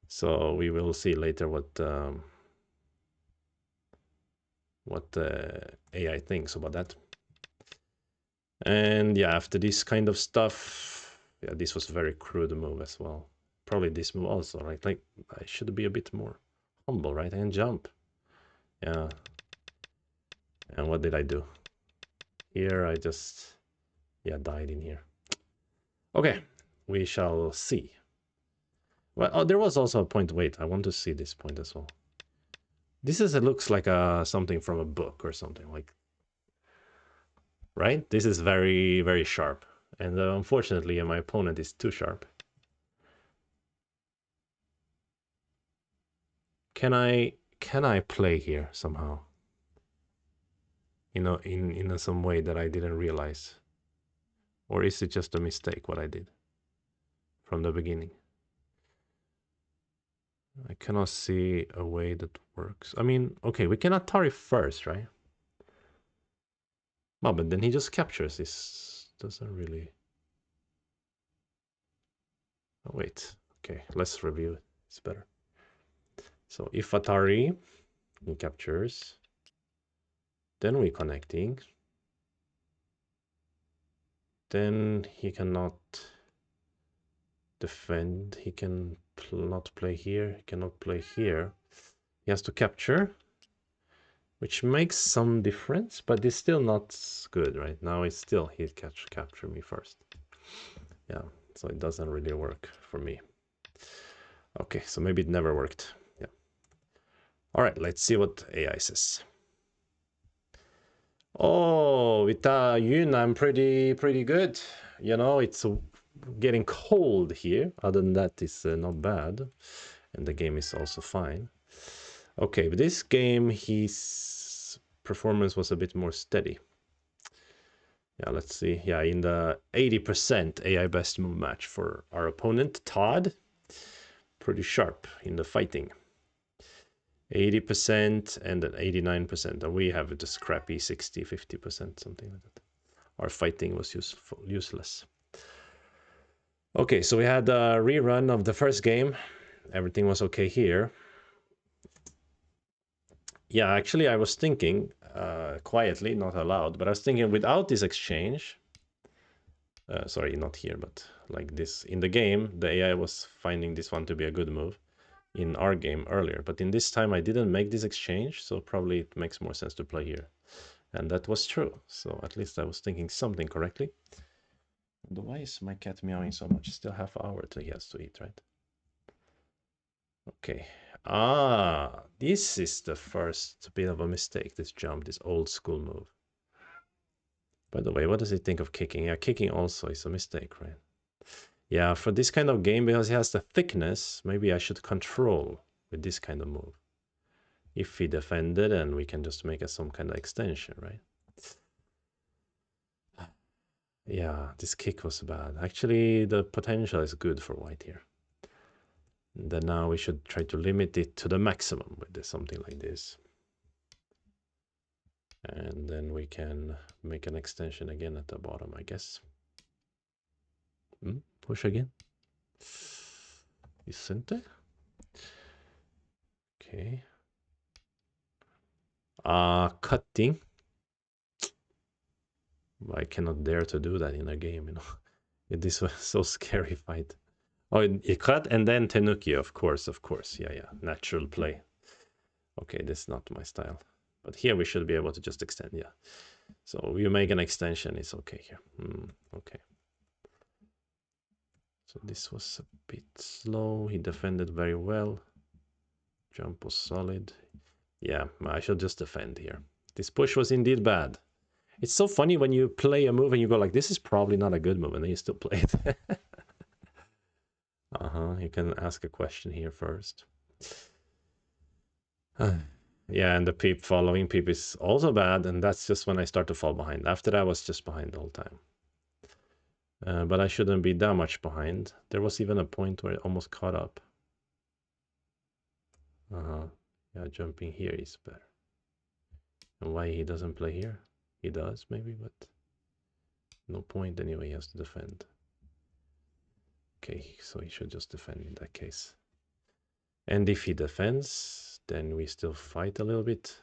So we will see later what AI thinks about that. And yeah, after this kind of stuff, yeah, this was a very crude move as well. Probably this move also, right? Like I should be a bit more humble, right? And jump. Yeah. And what did I do? Here I just, yeah, died in here. Okay, we shall see. Well, oh, there was also a point. Wait, I want to see this point as well. This is, it looks like something from a book or something, like, right? This is very, very sharp. And unfortunately, my opponent is too sharp. Can I play here somehow? You know, in some way that I didn't realize? Or is it just a mistake what I did from the beginning? I cannot see a way that works. I mean, okay, we cannot Atari first, right? Oh, but then he just captures this. Doesn't really... Oh, wait. Okay, let's review it. It's better. So if Atari, he captures, then we connecting. Then he cannot defend. He can not play here. He cannot play here. He has to capture, which makes some difference, but it's still not good right now. It's still he capture me first. Yeah, so it doesn't really work for me. Okay, so maybe it never worked. Yeah. All right, let's see what AI says. Oh, with Yun, I'm pretty good. You know, it's getting cold here. Other than that, it's not bad. And the game is also fine. Okay, but this game, his performance was a bit more steady. Yeah, let's see. Yeah, in the 80% AI best move match for our opponent, Todd. Pretty sharp in the fighting. 80% and then 89%. And we have the scrappy 60, 50%, something like that. Our fighting was useless. Okay, so we had a rerun of the first game. Everything was okay here. Yeah, actually, I was thinking, quietly, not aloud, but I was thinking without this exchange, sorry, not here, but like this, in the game, the AI was finding this one to be a good move in our game earlier, but in this time I didn't make this exchange, so probably it makes more sense to play here. And that was true, so at least I was thinking something correctly. And why is my cat meowing so much? Still half hour till he has to eat, right? Okay. Ah, this is the first bit of a mistake, this jump, this old school move. By the way, what does he think of kicking? Yeah, kicking also is a mistake, right? Yeah, for this kind of game, because he has the thickness, maybe I should control with this kind of move. If he defended, and we can just make some kind of extension, right? Yeah, this kick was bad. Actually, the potential is good for white here. Then now we should try to limit it to the maximum with something like this. And then we can make an extension again at the bottom, I guess. Push again. Isn't it? Okay. Cutting. I cannot dare to do that in a game, you know. This was so scary fight. Oh, you cut and then Tenuki, of course. Yeah. Natural play. Okay, this is not my style. But here we should be able to just extend, yeah. So you make an extension, it's okay here. Okay. So this was a bit slow. He defended very well. Jump was solid. Yeah, I should just defend here. This push was indeed bad. It's so funny when you play a move and you go like, this is probably not a good move, and then you still play it. You can ask a question here first. Yeah, and the peep following peep is also bad, and that's just when I start to fall behind. After that, I was just behind the whole time. But I shouldn't be that much behind. There was even a point where it almost caught up. Yeah, jumping here is better. And why he doesn't play here? He does, maybe, but no point anyway, he has to defend. Okay, so he should just defend in that case. And if he defends, then we still fight a little bit.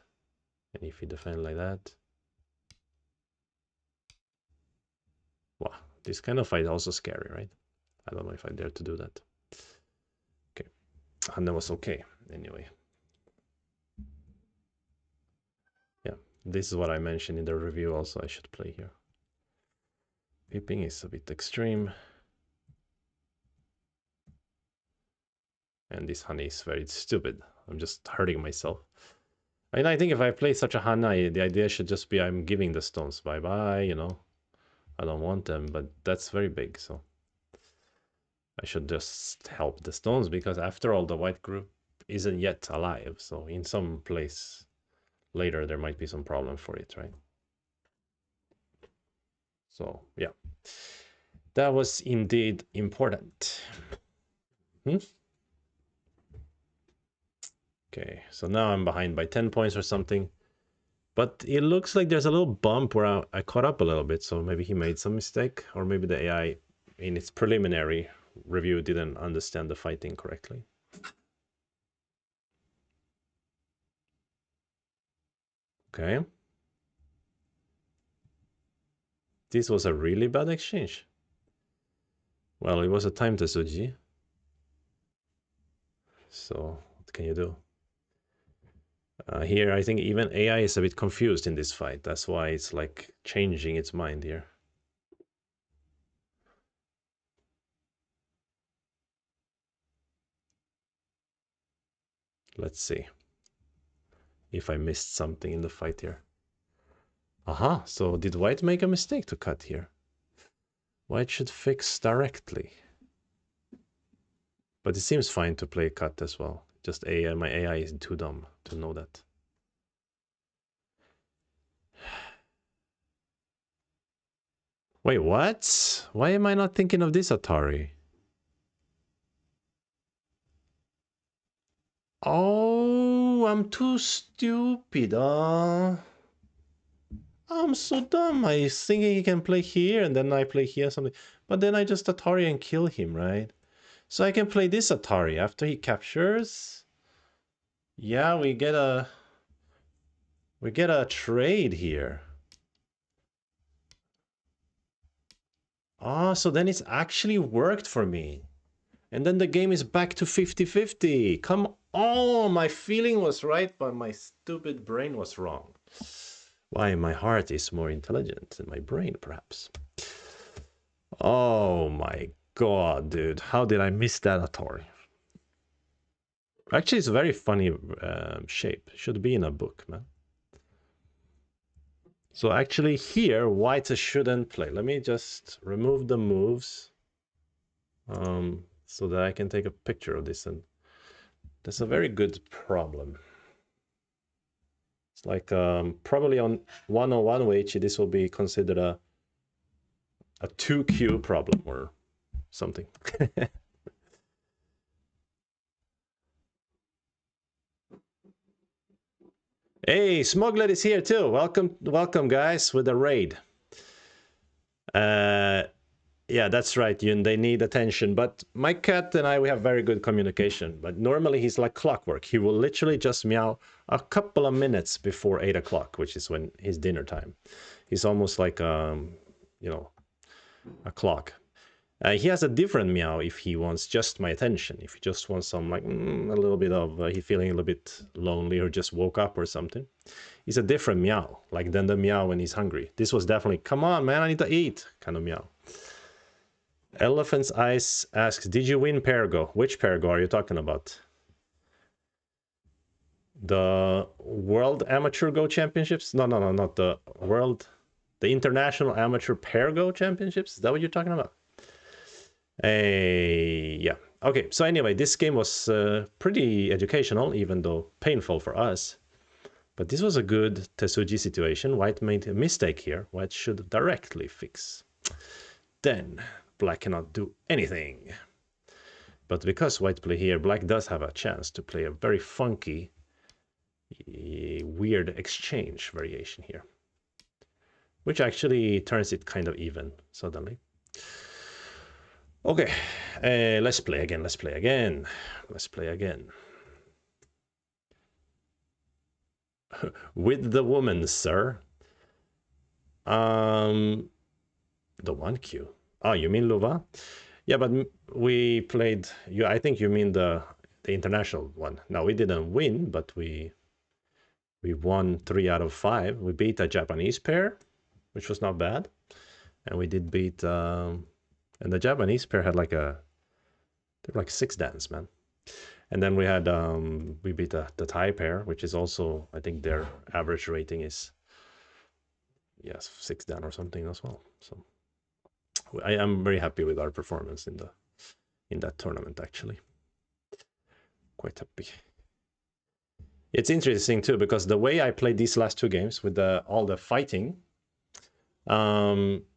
And if he defends like that... Wow, this kind of fight is also scary, right? I don't know if I dare to do that. Okay, and that was okay, anyway. Yeah, this is what I mentioned in the review also, I should play here. Peeping is a bit extreme. And this Hana is very stupid. I'm just hurting myself. And I think if I play such a Hana, the idea should just be I'm giving the stones bye-bye, you know. I don't want them, but that's very big, so I should just help the stones, because after all, the white group isn't yet alive, so in some place later there might be some problem for it, right? So yeah, that was indeed important. Okay, so now I'm behind by 10 points or something. But it looks like there's a little bump where I caught up a little bit, so maybe he made some mistake, or maybe the AI in its preliminary review didn't understand the fighting correctly. Okay. This was a really bad exchange. Well, it was a time Tetsuji. So what can you do? Here, I think even AI is a bit confused in this fight. That's why it's like changing its mind here. Let's see if I missed something in the fight here. Aha, so did White make a mistake to cut here? White should fix directly. But it seems fine to play cut as well. Just AI, my AI is too dumb to know that. Wait, what? Why am I not thinking of this Atari? Oh, I'm too stupid. I'm so dumb. I was thinking he can play here and then I play here something. But then I just Atari and kill him, right? So I can play this Atari after he captures. Yeah, we get a trade here. Ah, so then it's actually worked for me. And then the game is back to 50-50. Come on, my feeling was right, but my stupid brain was wrong. Why, my heart is more intelligent than my brain, perhaps. Oh my god, dude. How did I miss that Atari? Actually, it's a very funny shape. Should be in a book, man. So actually here, White shouldn't play. Let me just remove the moves so that I can take a picture of this. And that's a very good problem. It's like probably on 101 Weichi, this will be considered a 2Q problem or something. Hey, Smuglet is here too. Welcome, guys, with the raid. Yeah, that's right, Yun. They need attention. But my cat and I, we have very good communication. But normally he's like clockwork. He will literally just meow a couple of minutes before 8 o'clock, which is when his dinner time. He's almost like, you know, a clock. He has a different meow if he wants just my attention. If he just wants some, like, a little bit of, he feeling a little bit lonely or just woke up or something. It's a different meow, like than the meow when he's hungry. This was definitely, come on, man, I need to eat, kind of meow. Elephant's Eyes asks, did you win Pergo? Which Pergo are you talking about? The World Amateur Go Championships? No, not the World, the International Amateur Pergo Championships? Is that what you're talking about? Yeah. Okay, so anyway, this game was pretty educational, even though painful for us. But this was a good Tetsuji situation. White made a mistake here. White should directly fix. Then Black cannot do anything. But because White play here, Black does have a chance to play a very funky, weird exchange variation here. Which actually turns it kind of even suddenly. Okay, let's play again. With the woman, sir. The 1Q. Oh, you mean Louva? Yeah, but we played. I think you mean the international one. No, we didn't win, but we won 3 out of 5. We beat a Japanese pair, which was not bad, and we did beat. And the Japanese pair had like they were like 6 dans, man. And then we had we beat the Thai pair, which is also, I think their average rating is 6 dan or something as well. So I am very happy with our performance in that tournament, actually. Quite happy. It's interesting too, because the way I played these last 2 games with all the fighting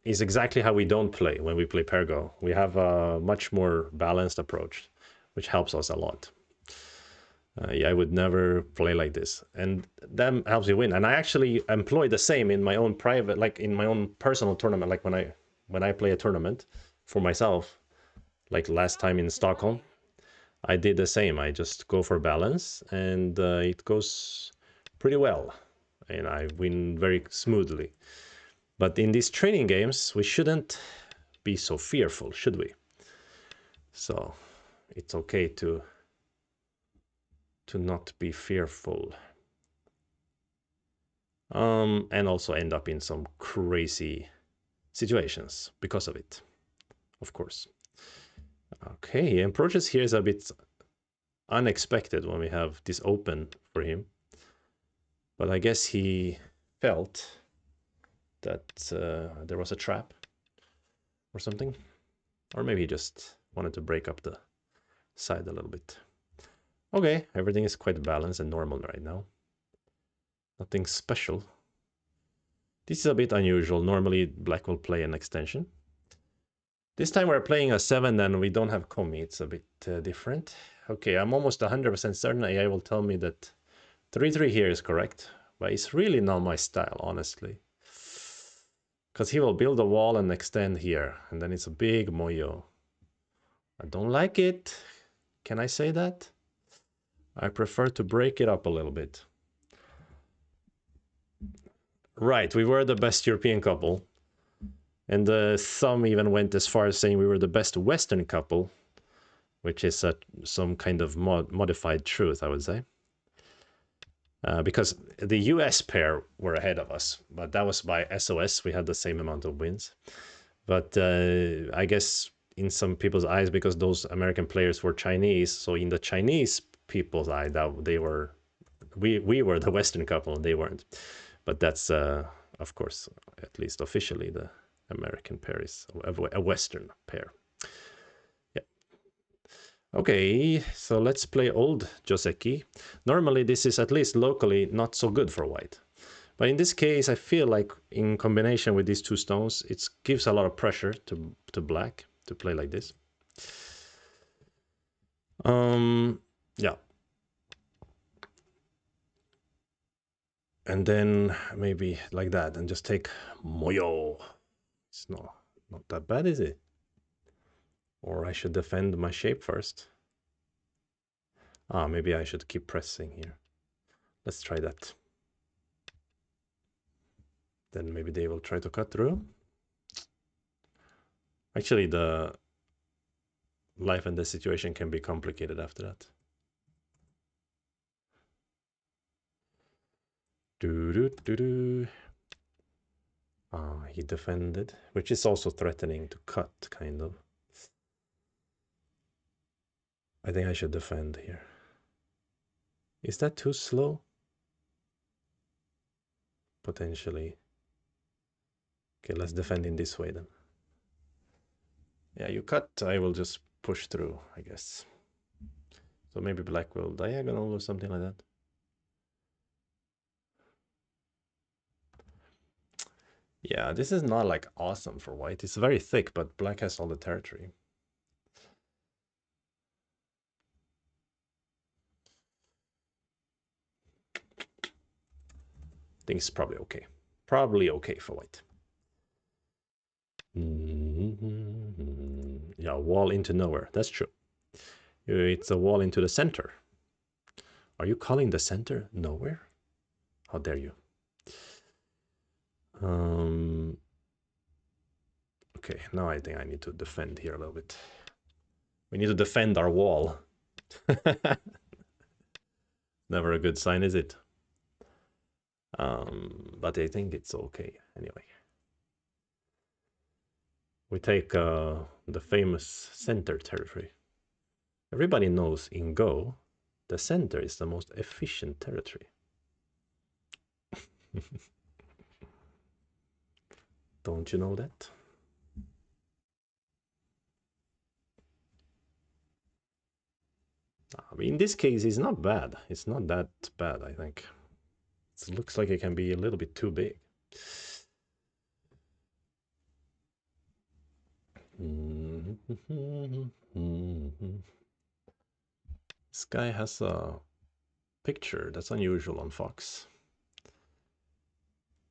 is exactly how we don't play when we play Pergo. We have a much more balanced approach, which helps us a lot. Yeah, I would never play like this, and that helps you win. And I actually employ the same in my own private, like in my own personal tournament. Like when I play a tournament for myself, like last time in Stockholm. I did the same. I just go for balance, and it goes pretty well, and I win very smoothly. But in these training games, we shouldn't be so fearful, should we? So it's okay to not be fearful, and also end up in some crazy situations because of it, of course. Okay, approaches here is a bit unexpected when we have this open for him, but I guess he felt that there was a trap or something, or maybe he just wanted to break up the side a little bit. Okay, everything is quite balanced and normal right now. Nothing special. This is a bit unusual. Normally black will play an extension. This time we're playing a 7 and we don't have Komi. It's a bit different. Okay, I'm almost 100% certain AI will tell me that 3-3 here is correct, but it's really not my style, honestly. Because he will build a wall and extend here, and then it's a big moyo. I don't like it. Can I say that? I prefer to break it up a little bit. Right, we were the best European couple. And some even went as far as saying we were the best Western couple, which is some kind of modified truth, I would say. Because the US pair were ahead of us, but that was by SOS. We had the same amount of wins. But I guess in some people's eyes, because those American players were Chinese, so in the Chinese people's eye, that we were the Western couple and they weren't. But that's, of course, at least officially, the American pair is a Western pair. Yeah. Okay, so let's play old Joseki. Normally, this is at least locally not so good for white. But in this case, I feel like in combination with these two stones, it gives a lot of pressure to black to play like this. Yeah. And then maybe like that and just take moyo. It's not that bad, is it? Or I should defend my shape first. Maybe I should keep pressing here. Let's try that. Then maybe they will try to cut through. Actually, the life and the situation can be complicated after that. He defended, which is also threatening to cut, kind of. I think I should defend here. Is that too slow? Potentially. Okay, let's defend in this way then. Yeah, you cut, I will just push through, I guess. So maybe black will diagonal or something like that. Yeah, this is not like awesome for white. It's very thick, but black has all the territory. I think it's probably okay. Probably okay for white. Yeah, wall into nowhere. That's true. It's a wall into the center. Are you calling the center nowhere? How dare you? Okay, now I think I need to defend here a little bit. We need to defend our wall. Never a good sign, is it? But I think it's okay anyway. We take the famous center territory. Everybody knows in Go, the center is the most efficient territory. Don't you know that? I mean, in this case, it's not bad. It's not that bad, I think. It looks like it can be a little bit too big. This guy has a picture that's unusual on Fox.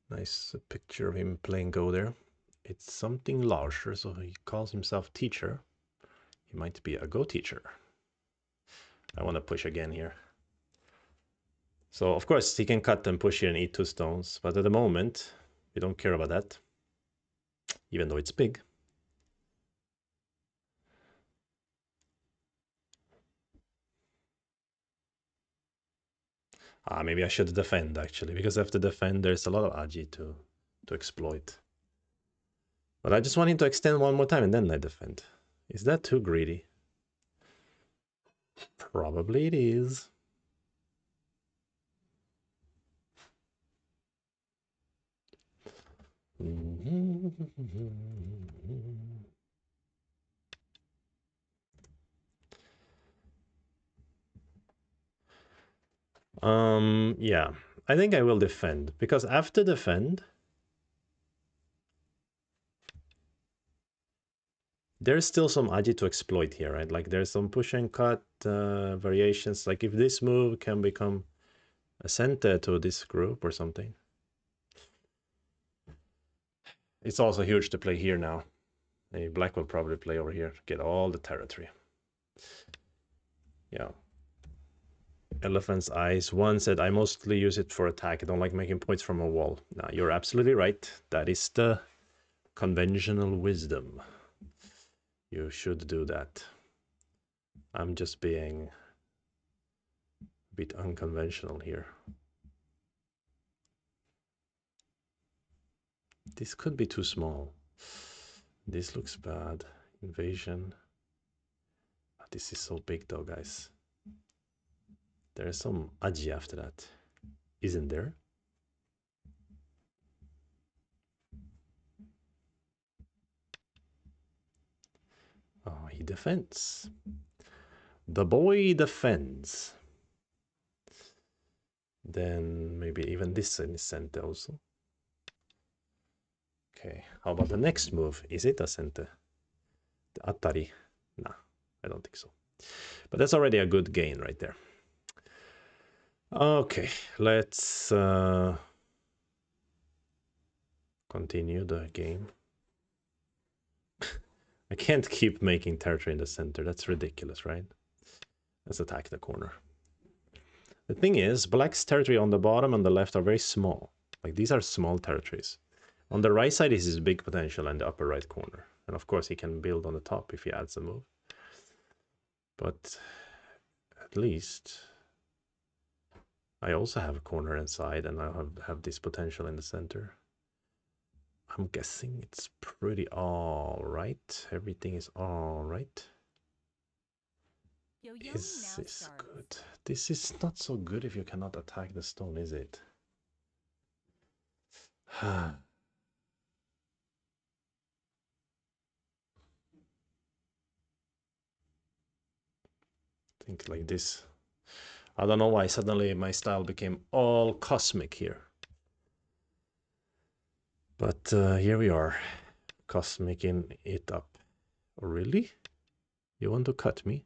Nice picture of him playing Go there. It's something larger, so he calls himself teacher. He might be a Go teacher. I want to push again here. So, of course, he can cut and push here and eat 2 stones. But at the moment, we don't care about that. Even though it's big. Maybe I should defend, actually. Because after defend, there's a lot of agi to exploit. But I just want him to extend one more time and then I defend. Is that too greedy? Probably it is. Yeah, I think I will defend because after defend, there's still some agi to exploit here, right? Like there's some push and cut variations. Like if this move can become a center to this group or something. It's also huge to play here now. Black will probably play over here, get all the territory. Yeah. Elephant's Eyes. One said, I mostly use it for attack. I don't like making points from a wall. Now, you're absolutely right. That is the conventional wisdom. You should do that. I'm just being a bit unconventional here. This could be too small. This looks bad. Invasion. This is so big though, guys. There's some aji after that. Isn't there? Oh, he defends. The boy defends. Then maybe even this in center also. Okay, how about the next move? Is it a center? The Atari? Nah, I don't think so. But that's already a good gain right there. Okay, let's continue the game. I can't keep making territory in the center. That's ridiculous, right? Let's attack the corner. The thing is, black's territory on the bottom and the left are very small. Like these are small territories. On the right side is his big potential and the upper right corner. And of course he can build on the top if he adds a move. But at least I also have a corner inside and I have this potential in the center. I'm guessing it's pretty all right. Everything is all right. Is this good? This is not so good if you cannot attack the stone, is it? Think like this. I don't know why suddenly my style became all cosmic here. But here we are, cosmicing it up. Oh, really? You want to cut me?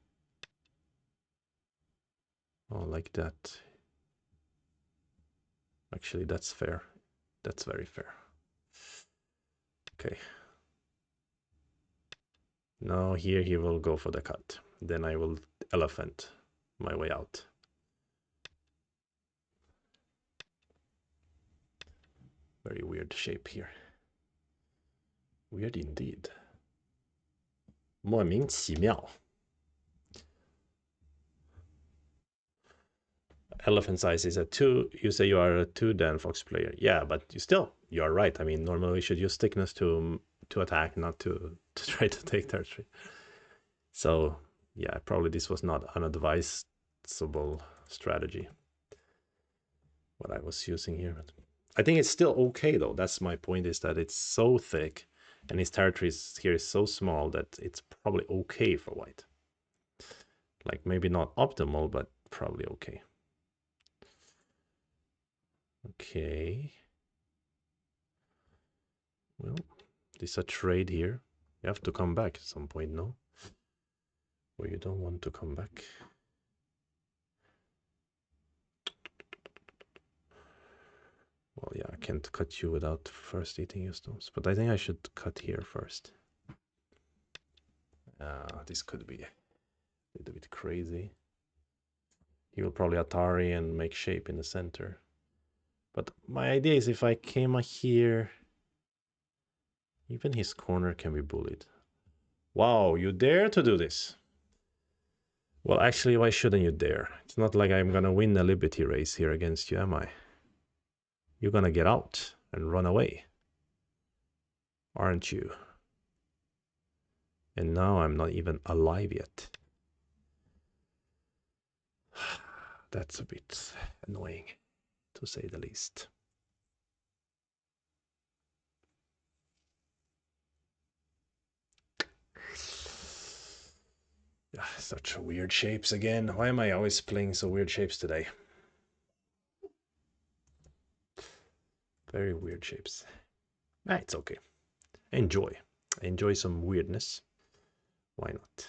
Oh, like that. Actually, that's fair. That's very fair. Okay. Now here he will go for the cut. Then I will elephant my way out. Very weird shape here. Weird indeed. 莫名其妙. Elephant size is a 2. You say you are a 2 Dan Fox player. Yeah, but you are right. I mean, normally you should use thickness to attack, not to try to take territory. So, yeah, probably this was not an advisable strategy, what I was using here. But I think it's still okay, though. That's my point, is that it's so thick and his territory here is so small that it's probably okay for white. Like, maybe not optimal, but probably okay. Okay. Well, this is a trade here. You have to come back at some point, no? Or you don't want to come back. Well, yeah, I can't cut you without first eating your stones. But I think I should cut here first. This could be a little bit crazy. He will probably Atari and make shape in the center. But my idea is if I came here, even his corner can be bullied. Wow, you dare to do this? Well, actually, why shouldn't you dare? It's not like I'm gonna win a liberty race here against you, am I? You're gonna get out and run away, aren't you? And now I'm not even alive yet. That's a bit annoying, to say the least. Such weird shapes again. Why am I always playing so weird shapes today? Very weird shapes. It's okay. Enjoy. Enjoy some weirdness. Why not?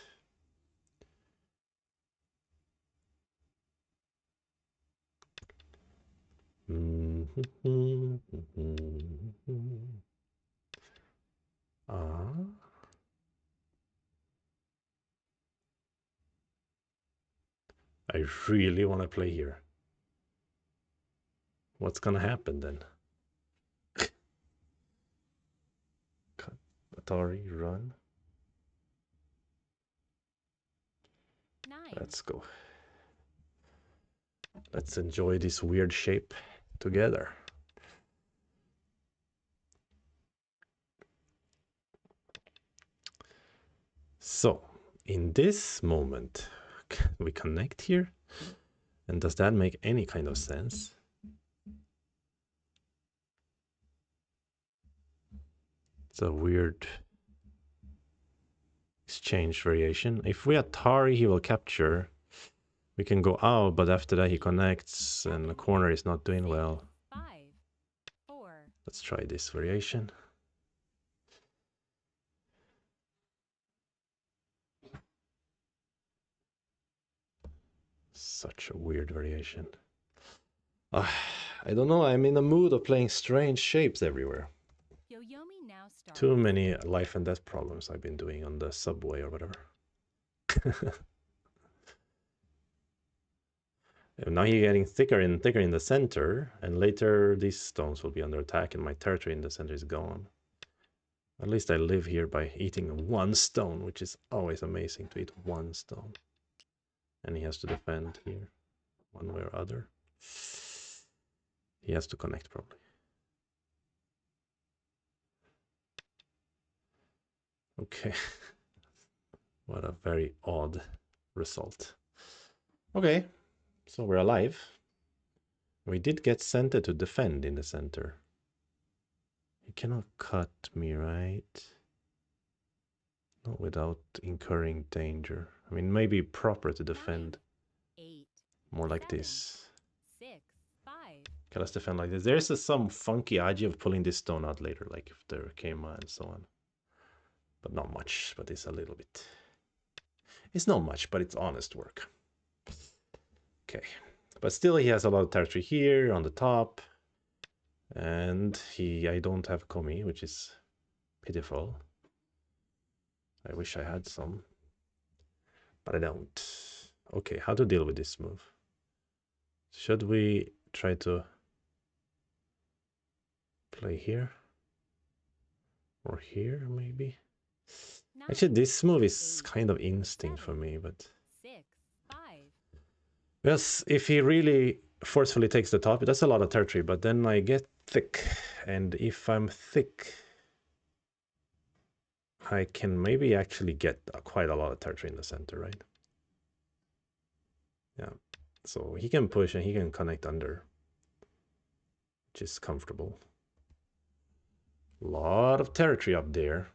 I really want to play here. What's gonna happen then? Atari, run. 9. Let's go. Let's enjoy this weird shape together. So, in this moment, we connect here. And does that make any kind of sense? It's a weird exchange variation. If we Atari, he will capture. We can go out, but after that he connects and the corner is not doing well. 5, 4. Let's try this variation. Such a weird variation. I don't know, I'm in the mood of playing strange shapes everywhere. Yoyomi now starts. Too many life and death problems I've been doing on the subway or whatever. And now he's getting thicker and thicker in the center, and later these stones will be under attack and my territory in the center is gone. At least I live here by eating one stone, which is always amazing to eat one stone. And he has to defend here, one way or other. He has to connect probably. Okay. What a very odd result. Okay, so we're alive. We did get center to defend in the center. He cannot cut me, right? Not without incurring danger. I mean, maybe proper to defend. 9, 8, More like 7, this. 6, 5. Okay, let's defend like this. There's some funky idea of pulling this stone out later, like if there came and so on. But not much, but it's a little bit. It's not much, but it's honest work. Okay, but still he has a lot of territory here on the top. And I don't have Komi, which is pitiful. I wish I had some, but I don't. Okay, how to deal with this move? Should we try to play here? Or here, maybe? 9, Actually, this move is 8, kind of instinct for 7, me, but... 6, 5. Yes, if he really forcefully takes the top, that's a lot of territory, but then I get thick. And if I'm thick, I can maybe actually get quite a lot of territory in the center, right? Yeah, so he can push and he can connect under, which is comfortable. A lot of territory up there.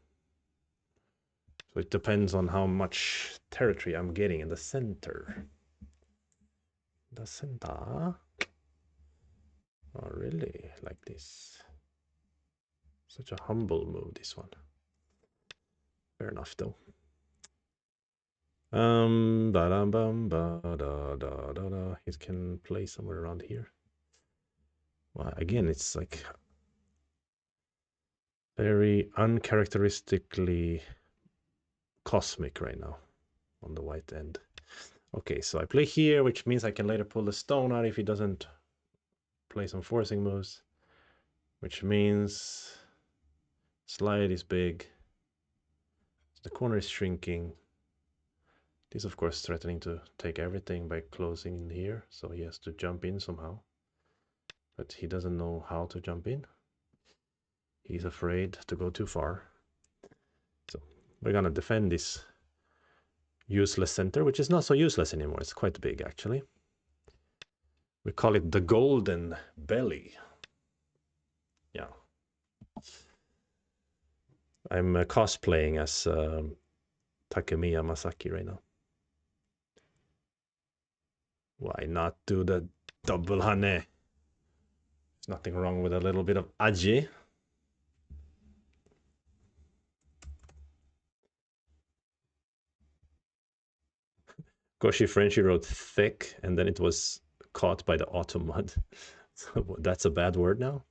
So it depends on how much territory I'm getting in the center. The center? Oh, really? Like this? Such a humble move, this one. Fair enough, though. He can play somewhere around here. Well, again, it's like very uncharacteristically cosmic right now on the white end. Okay, so I play here, which means I can later pull the stone out if he doesn't play some forcing moves, which means slide is big. The corner is shrinking. This, of course, threatening to take everything by closing in here, so he has to jump in somehow. But he doesn't know how to jump in. He's afraid to go too far. So we're gonna defend this useless center, which is not so useless anymore. It's quite big, actually. We call it the golden belly. Yeah. I'm cosplaying as Takemiya Masaki right now. Why not do the double hane? There's nothing wrong with a little bit of aji. Goshi Frenchy wrote thick, and then it was caught by the auto mud. So that's a bad word now.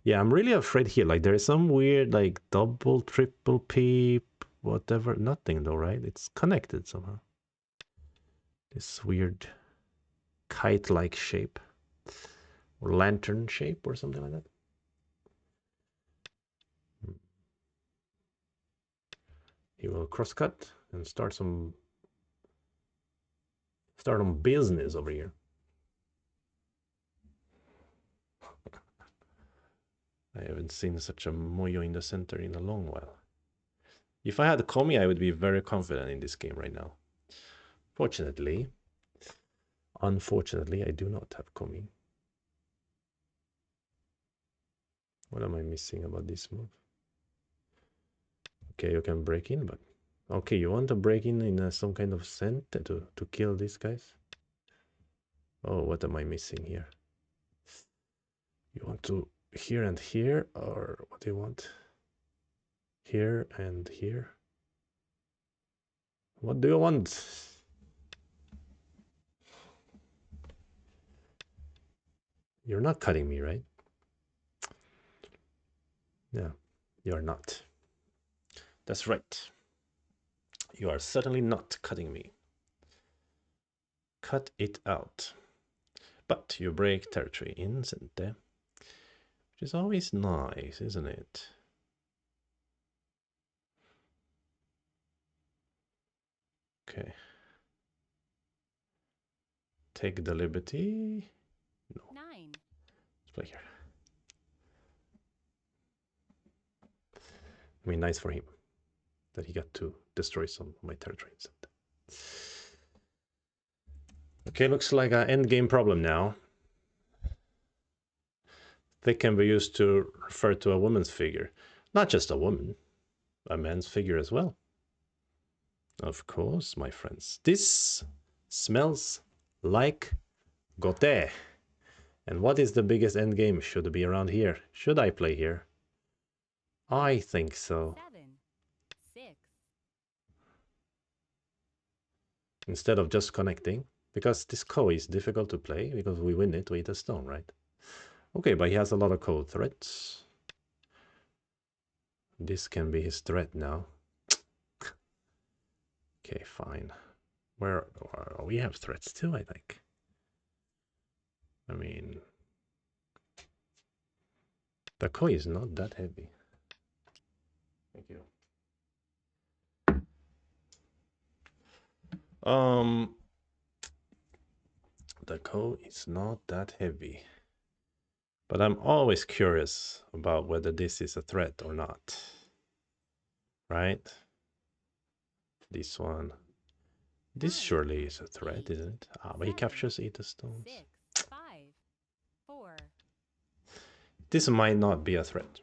Yeah, I'm really afraid here. Like there is some weird like double, triple peep, whatever. Nothing though, right? It's connected somehow. This weird kite-like shape or lantern shape or something like that. He will cross-cut and start on business over here. I haven't seen such a moyo in the center in a long while. If I had Komi, I would be very confident in this game right now. Unfortunately, I do not have Komi. What am I missing about this move? Okay, you can break in, but okay, you want to break in some kind of scent to kill these guys? Oh, what am I missing here? You want to here and here, or what do you want? Here and here? What do you want? You're not cutting me, right? Yeah, you're not. That's right. You are certainly not cutting me. Cut it out. But you break territory in Sente, which is always nice, isn't it? Okay. Take the liberty. No. 9. Let's play here. I mean, nice for him that he got to destroy some of my territory. Okay, looks like an endgame problem now. Thick can be used to refer to a woman's figure. Not just a woman, a man's figure as well. Of course, my friends. This smells like gote. And what is the biggest endgame? Should it be around here? Should I play here? I think so. 7. 6. Instead of just connecting. Because this ko is difficult to play because we win it with a stone, right? Okay, but he has a lot of code threats. This can be his threat now. Okay, fine. Where we have threats too, I think. I mean, the koi is not that heavy. Thank you. The ko is not that heavy. But I'm always curious about whether this is a threat or not. Right? This one. This surely is a threat, isn't it? Ah, but he captures 8 stones. 6. 5. 4. This might not be a threat.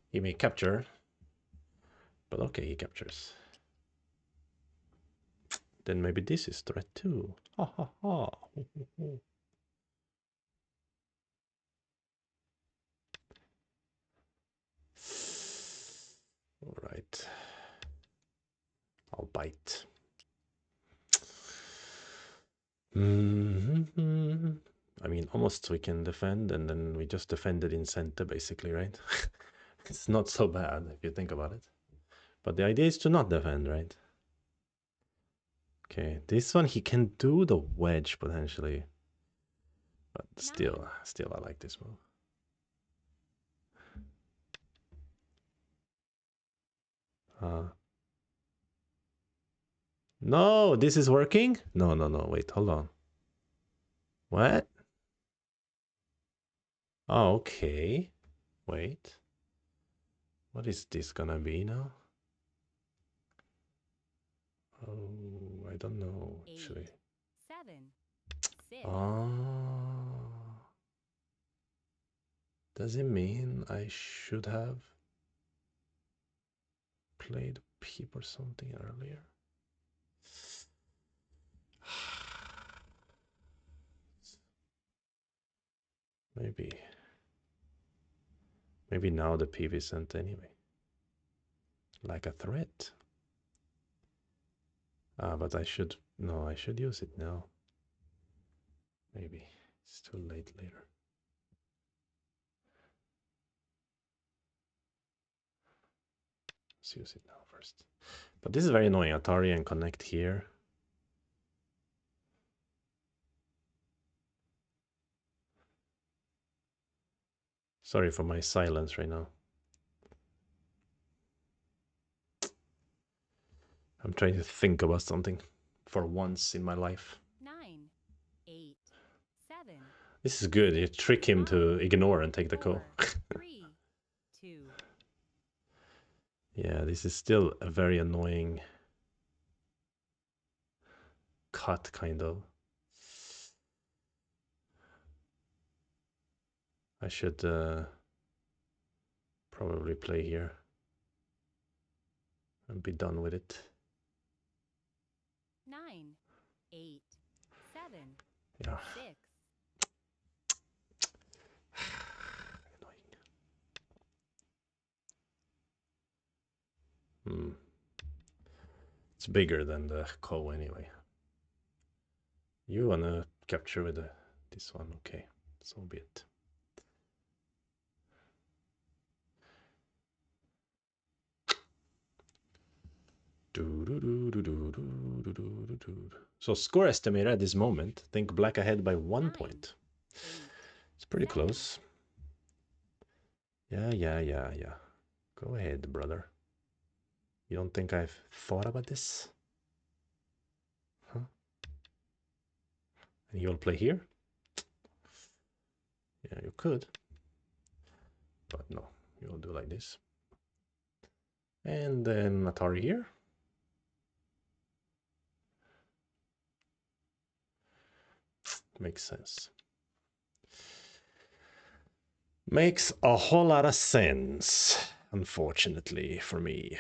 He may capture, but okay, he captures. Then maybe this is threat too. Ha ha ha. All right. I'll bite. I mean, almost we can defend, and then we just defended in center, basically, right? It's not so bad if you think about it. But the idea is to not defend, right? Okay, this one he can do the wedge potentially. But still I like this move. No, this is working? No, wait, hold on. What? Oh, okay. Wait. What is this gonna be now? Oh, I don't know, actually. 7, 6. Oh. Does it mean I should have played peep or something earlier? Maybe. Maybe now the peep isn't anyway. Like a threat. Ah, but I should... No, I should use it now. Maybe. It's too late later. Let's use it now first. But this is very annoying. Atari and connect here. Sorry for my silence right now. I'm trying to think about something for once in my life. 9, 8, 7. This is good. You trick him to ignore and take the call. 3, 2. Yeah, this is still a very annoying cut, kind of. I should probably play here and be done with it. 9, 8, 7. Yeah. 6. Hmm. It's bigger than the co anyway. You wanna capture with this one? Okay, so be it. So score estimator at this moment. Think black ahead by 1 point. It's pretty close. Yeah. Go ahead, brother. You don't think I've thought about this? Huh? And you'll play here? Yeah, you could. But no, you'll do like this. And then Atari here. Makes sense. Makes a whole lot of sense, unfortunately for me.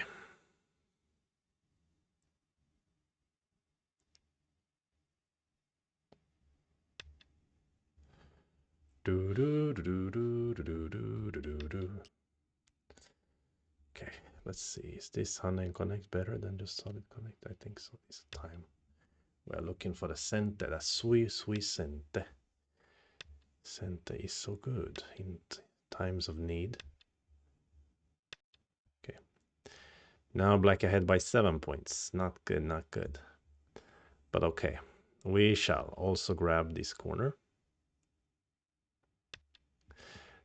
Okay, let's see. Is this Hana and Connect better than just Solid Connect? I think so this time. We're looking for the Sente, the sweet Sente. Sente is so good in times of need. Okay. Now black ahead by 7 points. Not good, not good. But okay. We shall also grab this corner.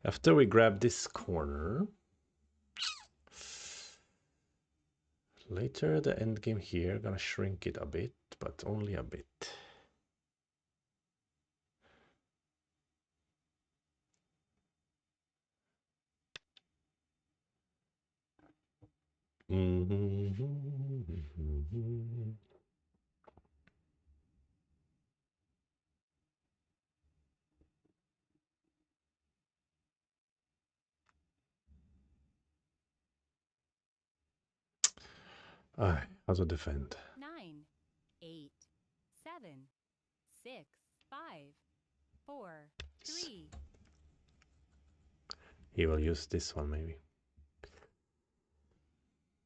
After we grab this corner, later the endgame here, gonna shrink it a bit, but only a bit. How to defend? 9, 8, 7, 6, 5, 4, 3. He will use this one maybe.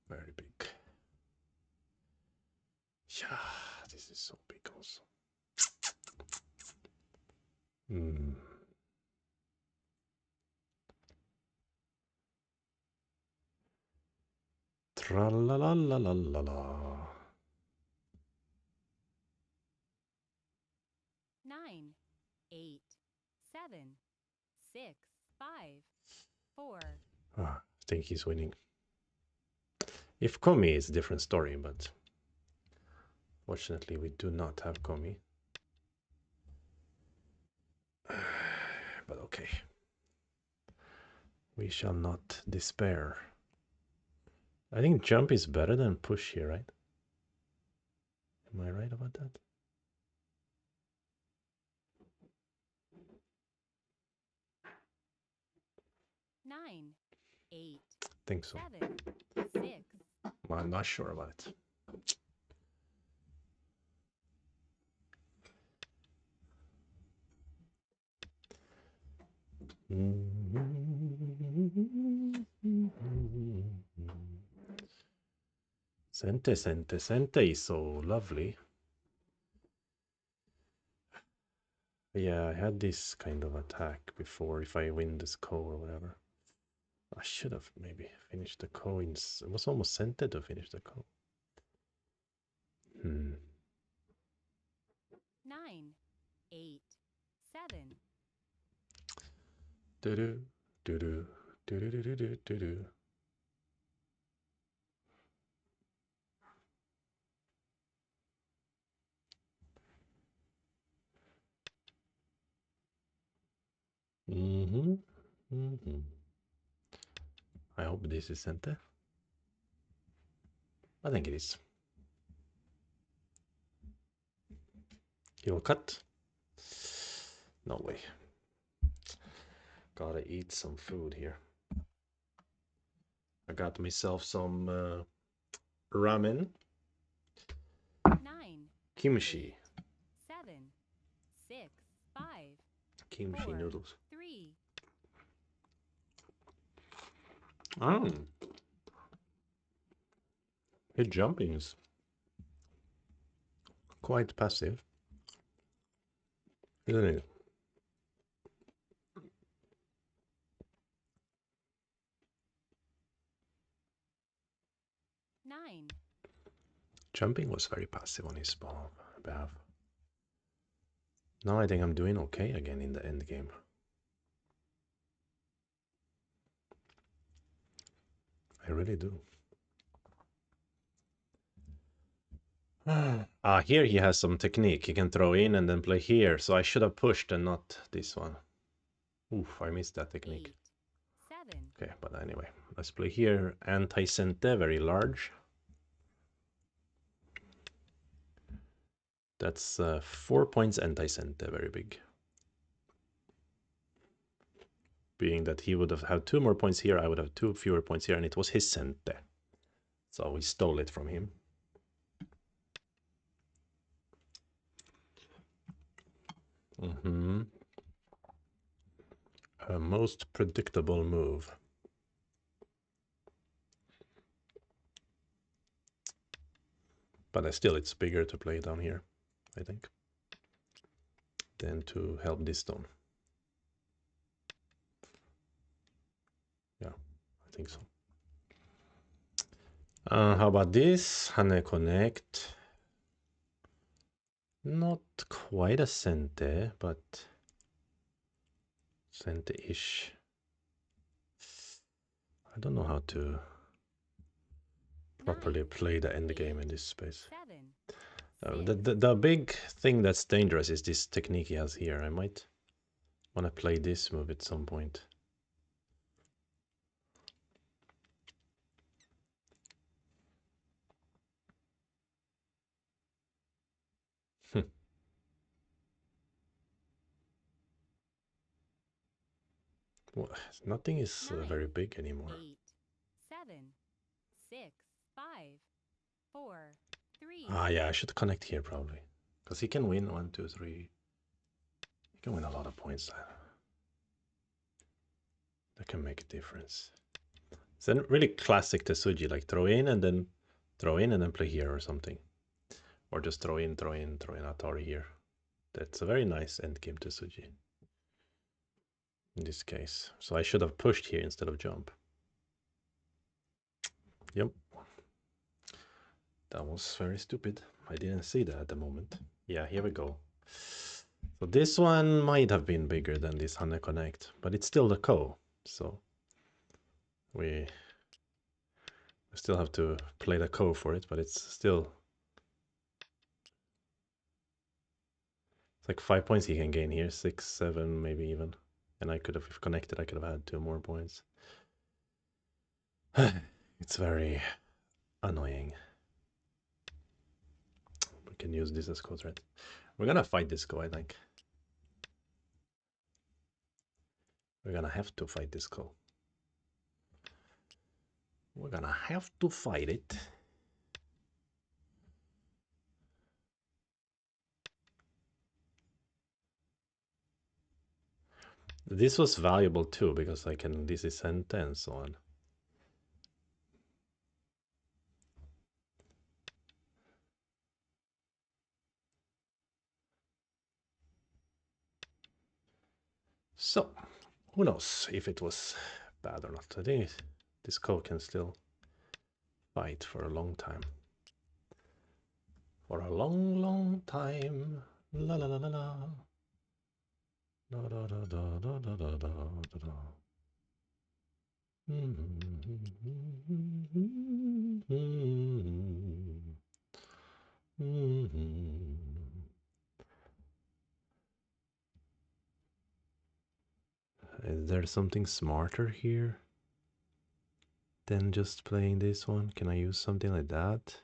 Very big. Yeah, this is so big also. Tra la la la la la la. 9, 8, 7, 6, 5, 4. I think he's winning. If Komi is a different story, but fortunately we do not have Komi. But okay. We shall not despair. I think jump is better than push here, right? Am I right about that? Nine, 8, Think so. 7, 6. I'm not sure about it. Sente, sente, sente is so lovely. Yeah, I had this kind of attack before if I win this ko or whatever. I should have maybe finished the ko. It was almost sente to finish the ko. 9, 8, 7. Do-do, do-do, do-do-do-do-do-do. Mm-hmm. Mm-hmm. I hope this is sente. I think it is. He'll cut. No way. Gotta eat some food here. I got myself some ramen. 9, Kimchi. 7, 6, 5, Kimchi 4, noodles. 3. Oh. His jumping is quite passive, isn't it? Nine. Jumping was very passive on his behalf. Now I think I'm doing okay again in the end game. I really do. Here he has some technique. He can throw in and then play here. So I should have pushed and not this one. Oof, I missed that technique. 8, 7. Okay, but anyway, let's play here. Anti-sente, very large. That's 4 points anti-sente, very big. Being that he would have had 2 more points here, I would have 2 fewer points here, and it was his sente. So we stole it from him. A most predictable move. But still, it's bigger to play down here, I think, than to help this stone. Yeah, I think so. How about this? Hane connect. Not quite a sente, but sente-ish. I don't know how to properly play the end game in this space. 7, The big thing that's dangerous is this technique he has here. I might want to play this move at some point. Well, nothing is 9, very big anymore. 8, 7, 6, 5, 4, 3. Yeah, I should connect here probably. Because he can win 1, 2, 3. He can win a lot of points. That can make a difference. It's a really classic Tesuji, like throw in and then play here or something. Or just throw in Atari here. That's a very nice endgame Tesuji. In this case. So I should have pushed here instead of jump. Yep. That was very stupid. I didn't see that at the moment. Yeah, here we go. So this one might have been bigger than this Honey Connect, but it's still the co. So we still have to play the co for it, but it's still... It's like 5 points he can gain here, 6, 7, maybe even. And I could have, if connected, I could have had 2 more points. It's very annoying. We can use this as code threat. We're gonna fight this co, I think. We're gonna have to fight this co. We're gonna have to fight it. This was valuable too, because I can, this is sent and so on. So, who knows if it was bad or not. I think this co can still fight for a long time. For a long, long time. La la la la la. Da da da da da da da da da. Is there something smarter here than just playing this one? Can I use something like that?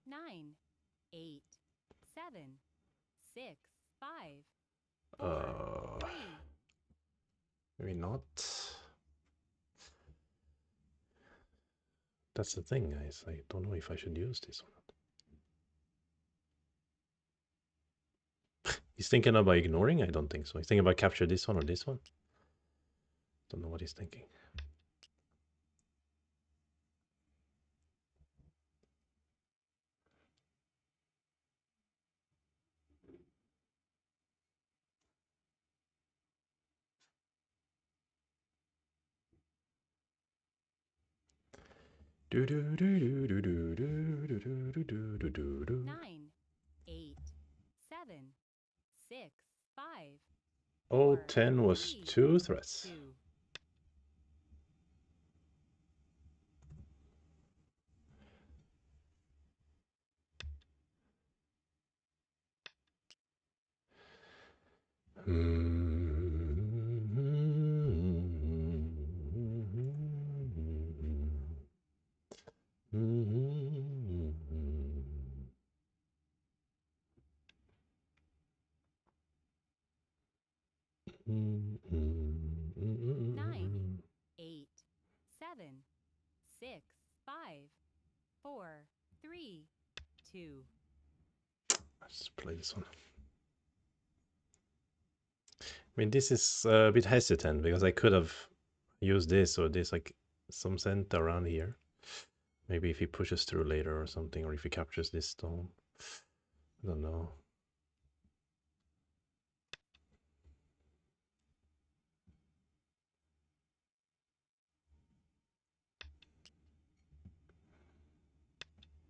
9, 8, 7, 6, 5, 4, 3. Maybe not. That's the thing, guys. I don't know if I should use this or not. He's thinking about ignoring? I don't think so. He's thinking about capture this one or this one. Don't know what he's thinking. Do do do do do do do do do do do do. 9, 8, 7, 6, 5. Oh, 4, 10 was 3, 2 threats. 2. Nine, 8, 7, 6, 5, 4, 3, 2. Let's play this one. I mean, this is a bit hesitant because I could have used this or this, like some center around here. Maybe if he pushes through later or something, or if he captures this stone. I don't know.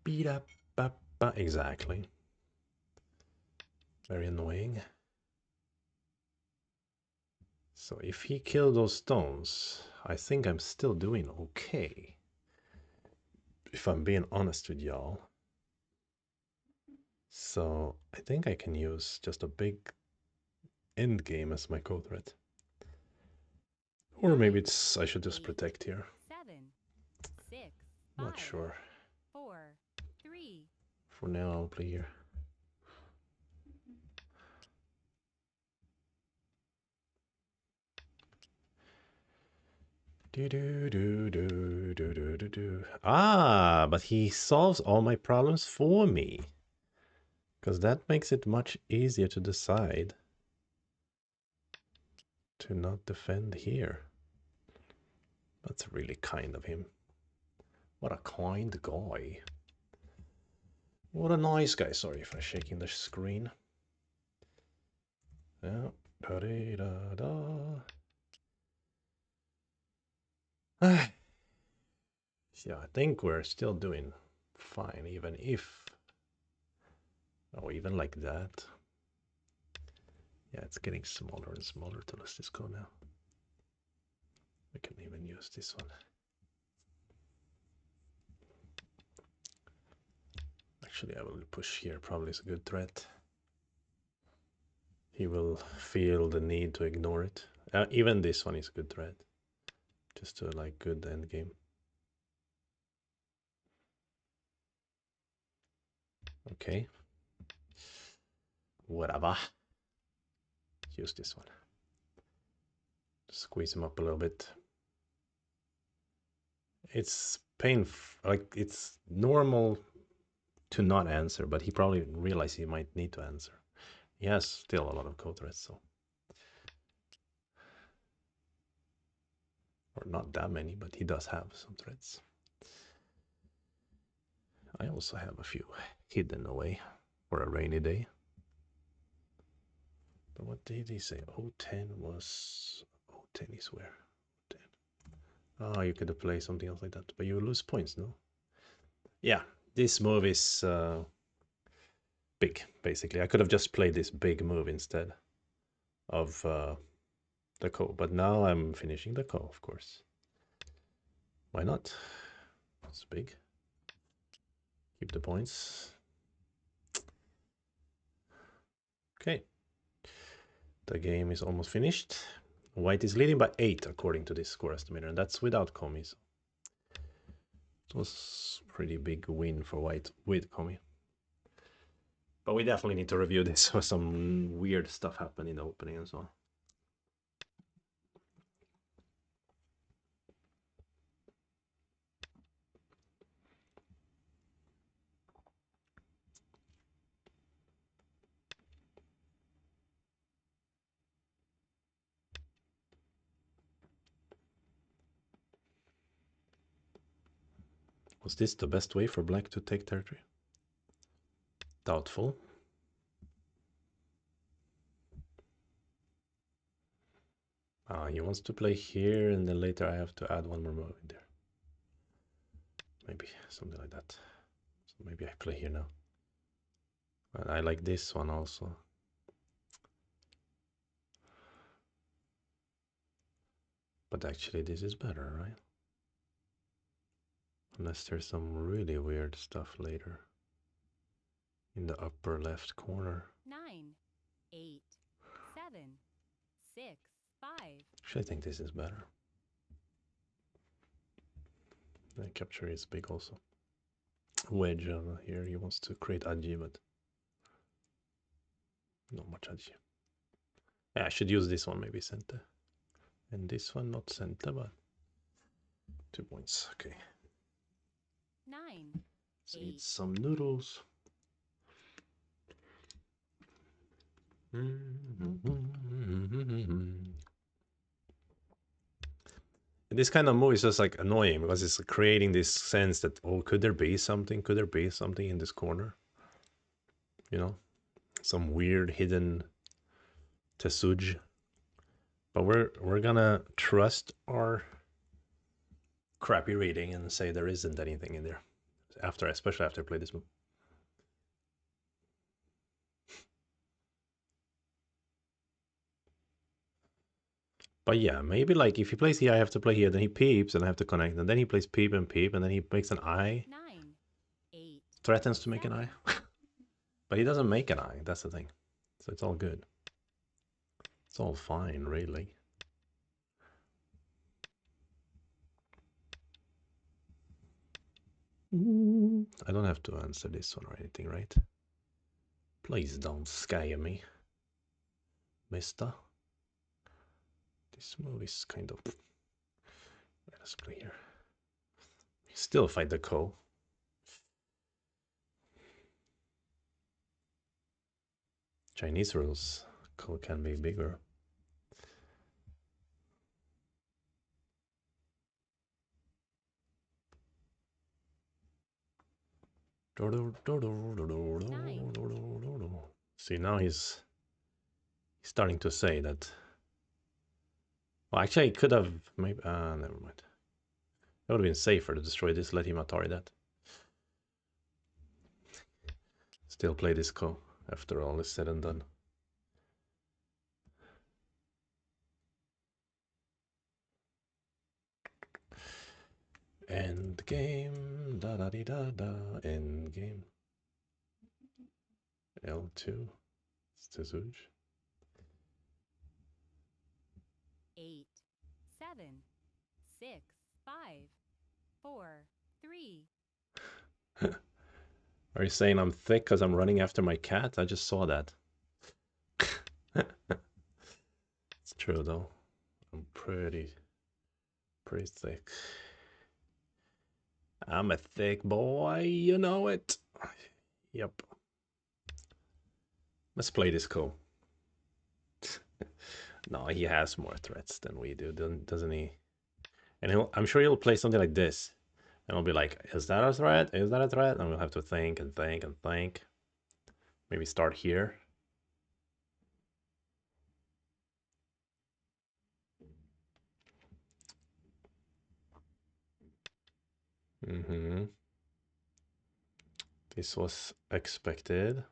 Beat up, exactly. Very annoying. So if he killed those stones, I think I'm still doing okay. If I'm being honest with y'all. So I think I can use just a big end game as my code threat. Or maybe it's I should just protect here. 7, 6, 5, Not sure. 4, 3. For now I'll play here. Do do do do do do do do. Ah, but he solves all my problems for me. Because that makes it much easier to decide to not defend here. That's really kind of him. What a kind guy. What a nice guy. Sorry if I'm shaking the screen. Yeah. Da -da -da -da. Yeah, I think we're still doing fine, even if... Oh, even like that. Yeah, it's getting smaller and smaller. So let's just go now. We can even use this one. Actually, I will push here. Probably is a good threat. He will feel the need to ignore it. Even this one is a good threat. Just to like good end game. Okay. Whatever. Use this one. Squeeze him up a little bit. It's painful. Like, it's normal to not answer, but he probably realized he might need to answer. He has still a lot of code threats, so. Or not that many, but he does have some threats. I also have a few hidden away for a rainy day. But what did he say? 010 was... 010 is where? 010. Oh, you could play something else like that, but you lose points, no? Yeah, this move is big, basically. I could have just played this big move instead of the ko, but now I'm finishing the ko, of course. Why not? It's big. Keep the points. Okay. The game is almost finished. White is leading by 8 according to this score estimator, and that's without commies. It was a pretty big win for white with commie. But we definitely need to review this, so some weird stuff happened in the opening and so on. Was this the best way for black to take territory? Doubtful. He wants to play here, and then later I have to add one more move in there. Maybe something like that. So maybe I play here now. And I like this one also. But actually this is better, right? Unless there's some really weird stuff later. In the upper left corner. 9, 8, 7, 6, 5. Actually, I think this is better. The capture is big also. Wedge over here, he wants to create Aji, but not much Aji. Yeah, I should use this one, maybe center. And this one, not center, but 2 points. Okay. 9. Let's eat some noodles. This kind of move is just like annoying because it's creating this sense that, oh, could there be something? Could there be something in this corner? You know, some weird hidden tesuj. But we're gonna trust our crappy reading and say there isn't anything in there. Especially after I play this move. But yeah, maybe like if he plays here, I have to play here, then he peeps and I have to connect, and then he plays peep, and then he makes an eye. 9, 8. Threatens to make an eye. But he doesn't make an eye, that's the thing. So it's all good. It's all fine, really. I don't have to answer this one or anything, right? Please don't scare me, mister. This move is kind of... Let's play here. Still fight the ko. Chinese rules, ko can be bigger. See, now he's starting to say that. Well, actually, I could have maybe. Never mind. That would have been safer to destroy this, let him Atari that. Still play this co after all is said and done. End game, da da da da, end game. L2, Stazouj. 8, 7, 6, 5, 4, 3. Are you saying I'm thick because I'm running after my cat? I just saw that. It's true though. I'm pretty thick. I'm a thick boy, you know it. Yep. Let's play this co. No, he has more threats than we do, doesn't he? And I'm sure he'll play something like this. And I'll be like, is that a threat? Is that a threat? And we'll have to think and think and think. Maybe start here. This was expected.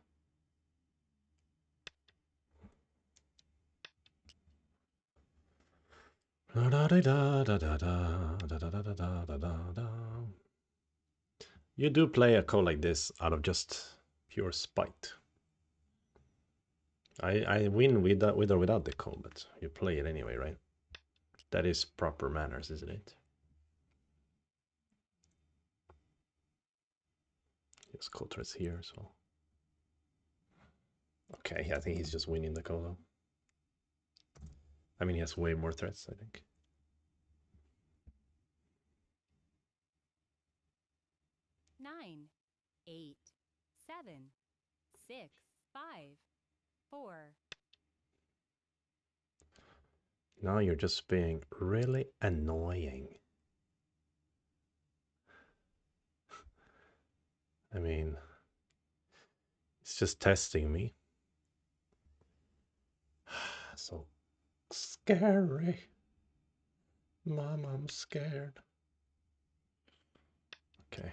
You do play a code like this out of just pure spite. I win with or without the code, but you play it anyway, right? That is proper manners, isn't it? His code threats here, so. Okay, I think he's just winning the code though. I mean, he has way more threats, I think. Nine, 8, 7, 6, 5, 4. Now you're just being really annoying. I mean, it's just testing me. So scary. Mom, I'm scared. Okay.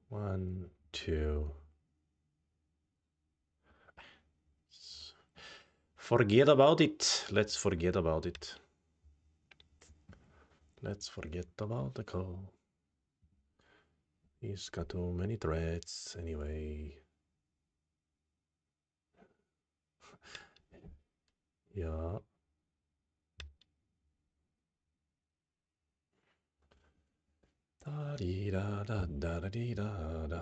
1, 2. Forget about it. Let's forget about it. Let's forget about the call. He's got too many threats anyway. Yeah. Da dee da da da da dee da da.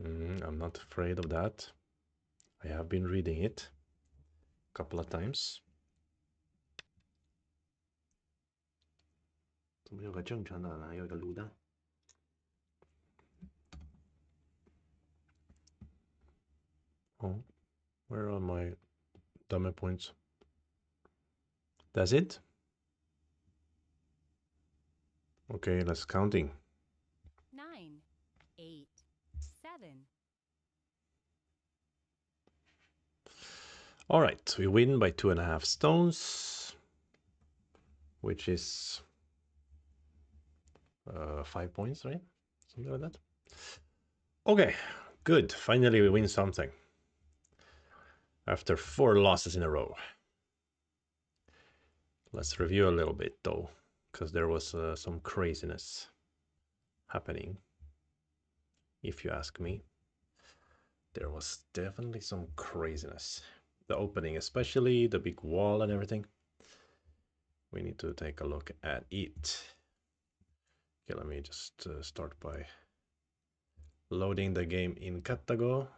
I'm not afraid of that. I have been reading it a couple of times. Oh, where are my dummy points? That's it? Okay, let's counting. 9, 8, 7. All right, we win by 2.5 stones, which is 5 points, right? Something like that. Okay, good. Finally, we win something after 4 losses in a row. Let's review a little bit though, because there was some craziness happening. If you ask me, there was definitely some craziness. The opening, especially the big wall and everything. We need to take a look at it. Okay, let me just start by loading the game in Katago.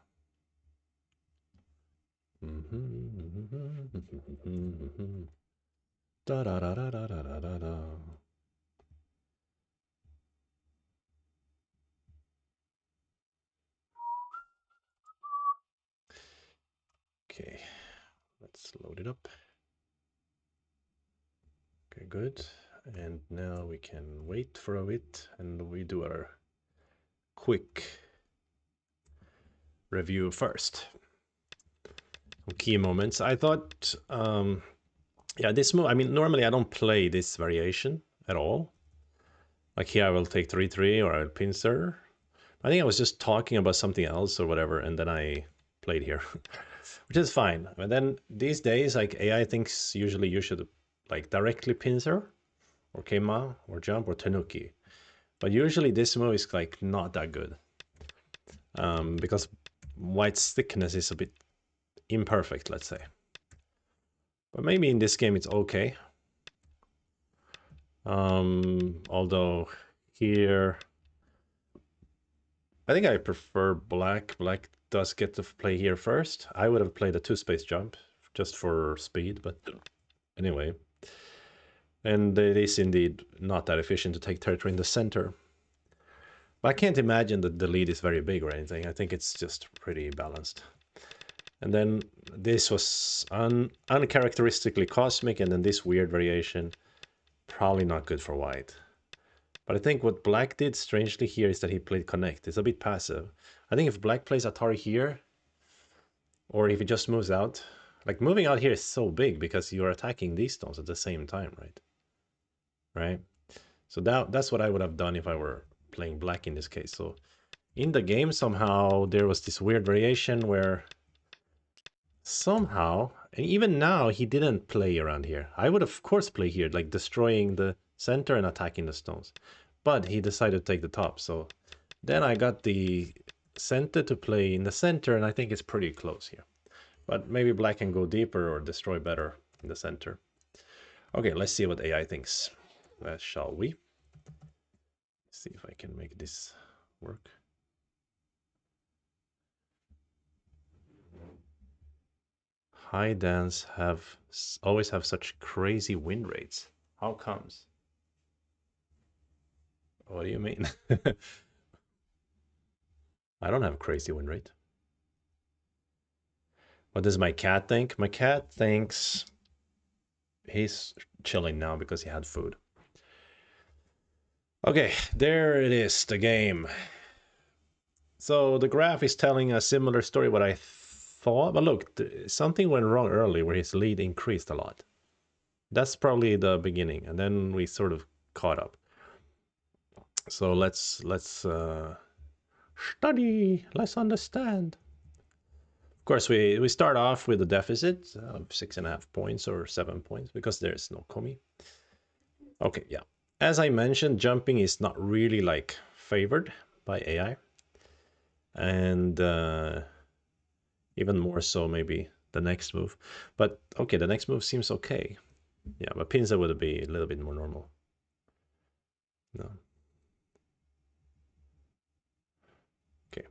Da da da da da da da da. Okay, let's load it up. Okay, good. And now we can wait for a bit and we do our quick review first. key moments. I thought, yeah, this move. I mean, normally I don't play this variation at all. Like here, I will take 3-3 or I'll pincer. I think I was just talking about something else or whatever, and then I played here, which is fine. But then these days, like AI thinks usually you should like directly pincer or keima or jump or tenuki. But usually this move is like not that good because white's thickness is a bit imperfect, let's say. But maybe in this game it's okay. Although here, I think I prefer black. Black does get to play here first. I would have played a 2-space jump just for speed, but anyway. And it is indeed not that efficient to take territory in the center. But I can't imagine that the lead is very big or anything. I think it's just pretty balanced. And then this was uncharacteristically cosmic, and then this weird variation, probably not good for white. But I think what black did strangely here is that he played connect. It's a bit passive. I think if black plays Atari here, or if he just moves out, like moving out here is so big because you're attacking these stones at the same time, right? Right? So that's what I would have done if I were playing black in this case. So in the game, somehow there was this weird variation where somehow, and even now, he didn't play around here. I would of course play here, like destroying the center and attacking the stones. But he decided to take the top. So then I got the center to play in the center, and I think it's pretty close here. But maybe black can go deeper or destroy better in the center. Okay, let's see what AI thinks. Shall we? See if I can make this work. High dans always have such crazy win rates. How comes? What do you mean? I don't have crazy win rate. What does my cat think? My cat thinks he's chilling now because he had food. Okay, there it is, the game. So the graph is telling a similar story what I thought, but look, something went wrong early where his lead increased a lot. That's probably the beginning, and then we sort of caught up. So let's study, let's understand. Of course, we start off with a deficit of 6.5 points or 7 points because there's no komi. Okay, yeah. As I mentioned, jumping is not really like favored by AI. And even more so maybe the next move. But okay, the next move seems okay. Yeah, but pinza would be a little bit more normal. No. Okay.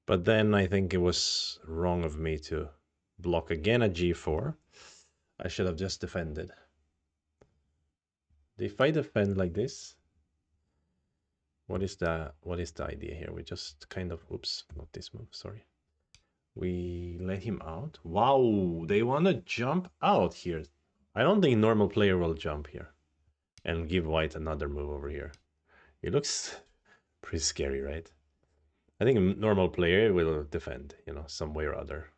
But then I think it was wrong of me to block again at g4. I should have just defended. If I defend like this, what is the idea here? We just kind of, oops, not this move, sorry. We let him out. Wow, they want to jump out here. I don't think normal player will jump here and give white another move over here. It looks pretty scary, right? I think a normal player will defend, you know, some way or other.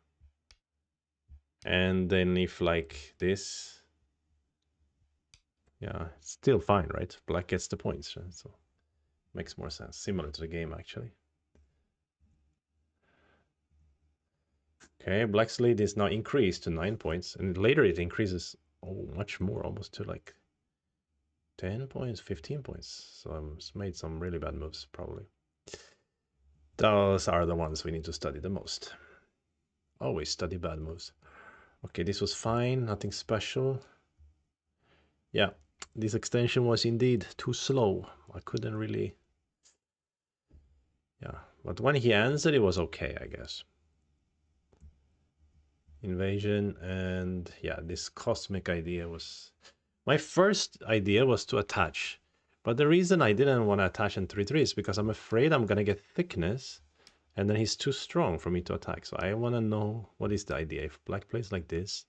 And then if like this, yeah, it's still fine, right? Black gets the points, right? So makes more sense. Similar to the game, actually. Okay, black's lead is now increased to 9 points, and later it increases much more, almost to like 10 points, 15 points. So I've made some really bad moves, probably. Those are the ones we need to study the most. Always study bad moves. Okay, this was fine, nothing special. Yeah, this extension was indeed too slow. I couldn't really... Yeah, but when he answered, it was okay, I guess. Invasion, and yeah, this cosmic idea was... My first idea was to attach, but the reason I didn't want to attach in 3-3 is because I'm afraid I'm gonna get thickness, and then he's too strong for me to attack. So I want to know what is the idea. If black plays like this,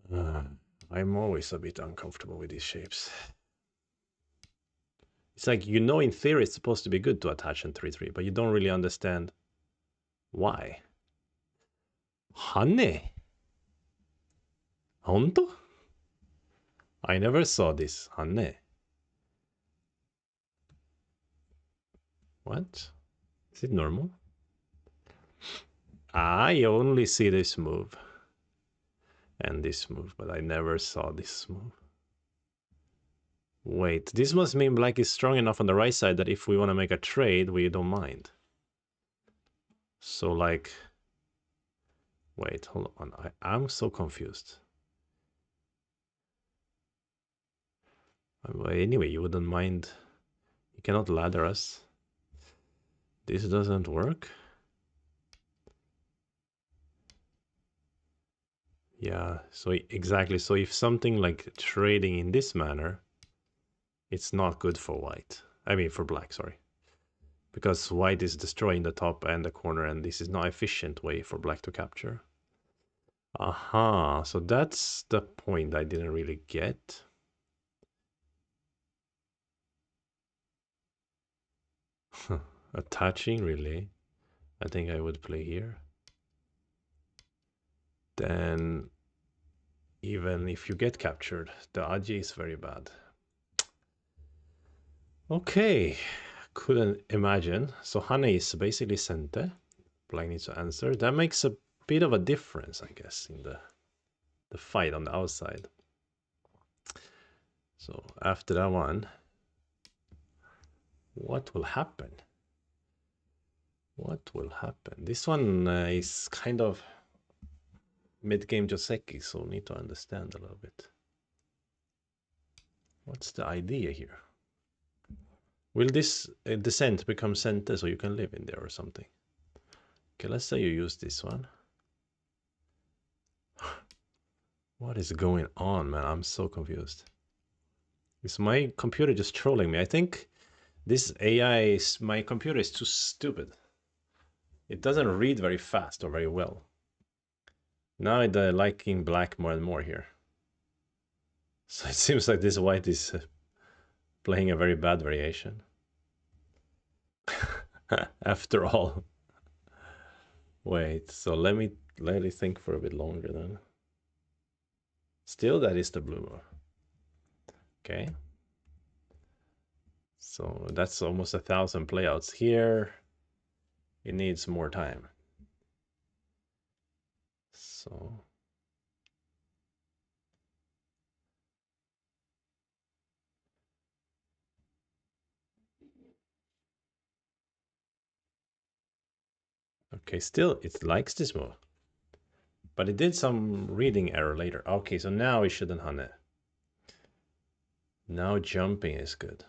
I'm always a bit uncomfortable with these shapes. It's like, you know, in theory it's supposed to be good to attach in 3-3, but you don't really understand why. Hane? Honto? I never saw this. Hane. What? Is it normal? I only see this move. And this move, but I never saw this move. Wait, this must mean black is strong enough on the right side that if we want to make a trade, we don't mind. So like... Wait, hold on. I'm so confused. Anyway, you wouldn't mind. You cannot ladder us. This doesn't work. Yeah, so exactly. So if something like trading in this manner, it's not good for white. I mean for black, sorry. Because white is destroying the top and the corner, and this is not an efficient way for black to capture. Aha, so that's the point I didn't really get. Attaching, really? I think I would play here. Then, even if you get captured, the Aji is very bad. Okay, couldn't imagine. So Hane is basically center. Black needs to answer. That makes a bit of a difference, I guess, in the fight on the outside. So after that one, what will happen? What will happen? This one is kind of mid-game Joseki, so need to understand a little bit. What's the idea here? Will this descent become center so you can live in there or something? Okay, let's say you use this one. What is going on, man? I'm so confused. Is my computer just trolling me? I think this AI, my computer is too stupid. It doesn't read very fast or very well. Now it's liking black more and more here. So it seems like this white is playing a very bad variation. After all. Wait, so let me think for a bit longer then. Still, that is the blue move. Okay. So that's almost 1,000 playouts here. It needs more time. So okay, still it likes this move. But it did some reading error later. Okay, so now it shouldn't hunt it. Now jumping is good.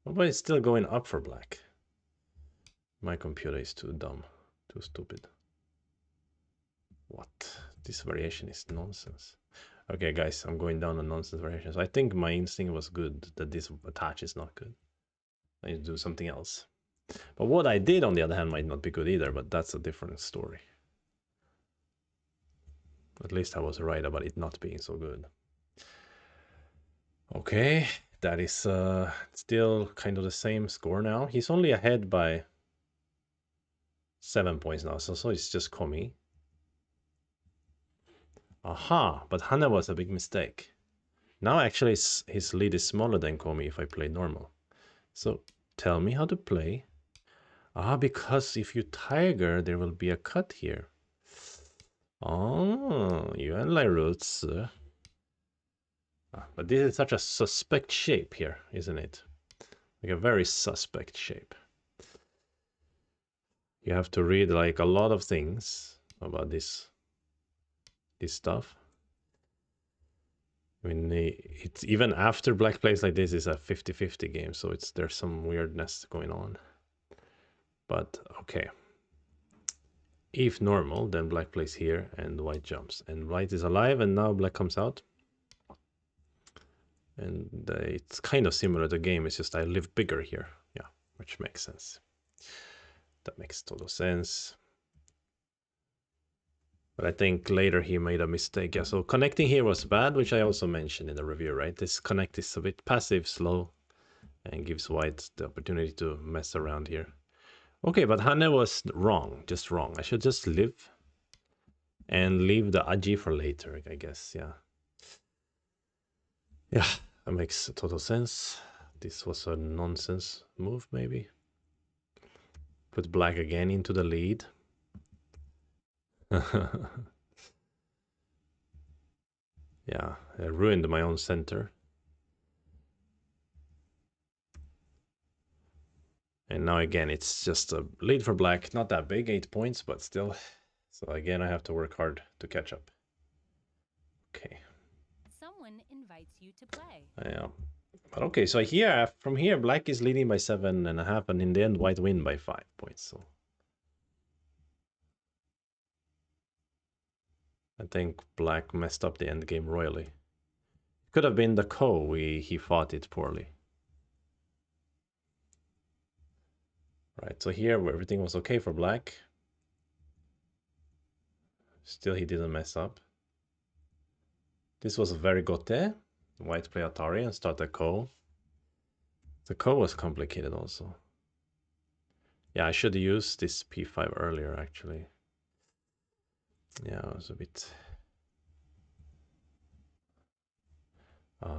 But it's still going up for black. My computer is too dumb, too stupid. What? This variation is nonsense. Okay, guys, I'm going down on nonsense variations. I think my instinct was good that this attach is not good. I need to do something else. But what I did, on the other hand, might not be good either, but that's a different story. At least I was right about it not being so good. Okay, that is still kind of the same score now. He's only ahead by 7 points now, so it's just Komi. Aha, but Hana was a big mistake. Now actually his lead is smaller than Komi if I play normal. So tell me how to play. Ah, because if you tiger, there will be a cut here. Oh, you and roots. But this is such a suspect shape here, isn't it? Like a very suspect shape. You have to read like a lot of things about this stuff. I mean, it's even after black plays like this is a 50-50 game, so there's some weirdness going on. But okay. If normal, then black plays here and white jumps. And white is alive, and now black comes out. And it's kind of similar to the game, it's just I live bigger here. Yeah, which makes sense. That makes total sense. But I think later he made a mistake. Yeah, so connecting here was bad, which I also mentioned in the review, right? This connect is a bit passive, slow, and gives white the opportunity to mess around here. Okay, but Hane was wrong, just wrong. I should just live. and leave the Aji for later, I guess. Yeah. Yeah, that makes total sense. This was a nonsense move, maybe. Put black again into the lead. Yeah, I ruined my own center. And now again, it's just a lead for black. Not that big, 8 points, but still. So again, I have to work hard to catch up. Okay. Someone invites you to play. Yeah. But okay, so here, from here, black is leading by 7.5, and in the end, white win by 5 points. So I think black messed up the end game royally. Could have been the ko. He fought it poorly. Right, so here everything was okay for black. Still, he didn't mess up. This was very gote. White play Atari and start the ko. The ko was complicated also. Yeah, I should use this p5 earlier, actually. Yeah, it was a bit...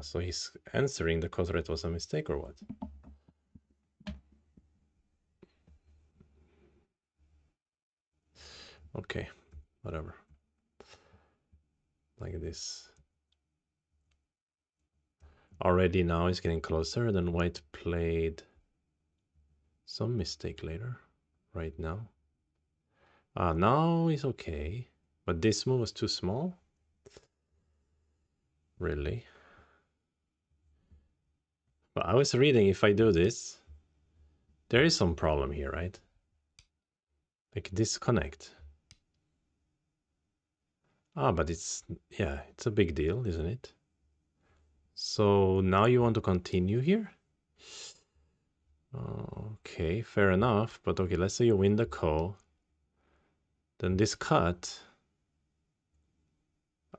so he's answering the ko threat was a mistake or what? Okay, whatever. Like this. Already now it's getting closer. Then white played some mistake later. Right now. Now it's okay. But this move was too small. Really? But I was reading, if I do this, there is some problem here, right? Like disconnect. But it's, yeah, it's a big deal, isn't it? So now you want to continue here? Okay, fair enough. But okay, let's say you win the ko. Then this cut,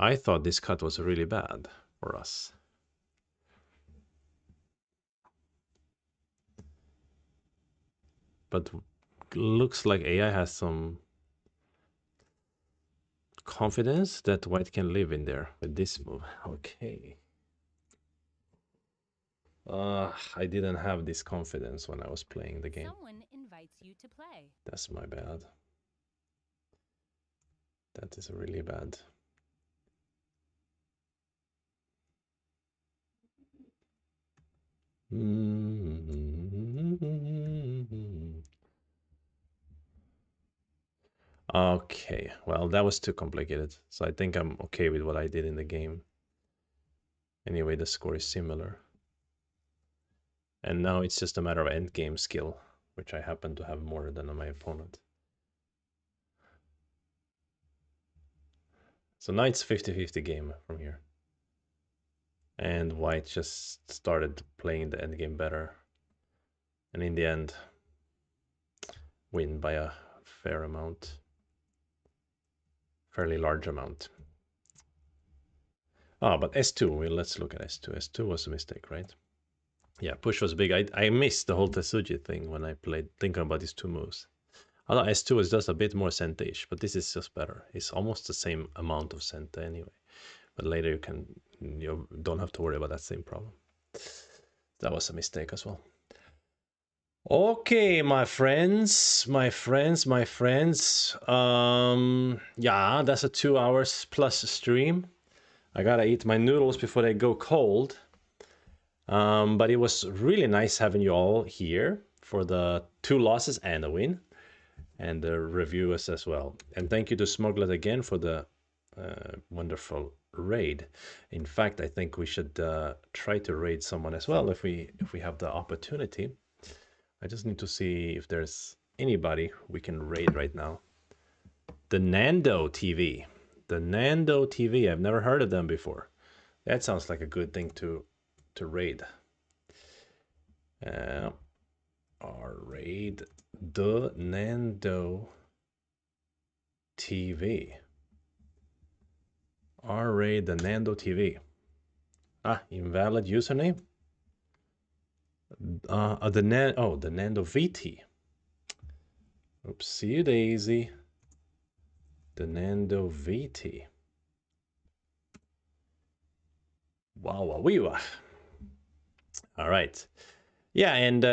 I thought this cut was really bad for us. But looks like AI has some confidence that white can live in there with this move. Okay. I didn't have this confidence when I was playing the game. Someone invites you to play. That's my bad. That is really bad. Okay, well, that was too complicated. So I think I'm okay with what I did in the game. Anyway, the score is similar. And now it's just a matter of endgame skill, which I happen to have more than my opponent. So now it's 50-50 game from here. And white just started playing the endgame better. And in the end, win by a fair amount. Fairly large amount. But S2, well, let's look at S2. S2 was a mistake, right? Yeah, push was big. I missed the whole Tetsuji thing when I played, thinking about these two moves. Although S2 is just a bit more centish, but this is just better. It's almost the same amount of centa anyway. But later you don't have to worry about that same problem. That was a mistake as well. Okay, my friends. Yeah, that's a 2 hours plus stream. I gotta eat my noodles before they go cold. But it was really nice having you all here for the 2 losses and a win, and the reviewers as well. And thank you to Smuglet again for the wonderful raid. In fact, I think we should try to raid someone as well if we have the opportunity. I just need to see if there's anybody we can raid right now. The Nando TV. The Nando TV. I've never heard of them before. That sounds like a good thing to raid. Our raid the Nando TV. Our raid the Nando TV. Invalid username. The Nando VT. Oopsie daisy. The Nando VT. Wow, all right. Yeah, and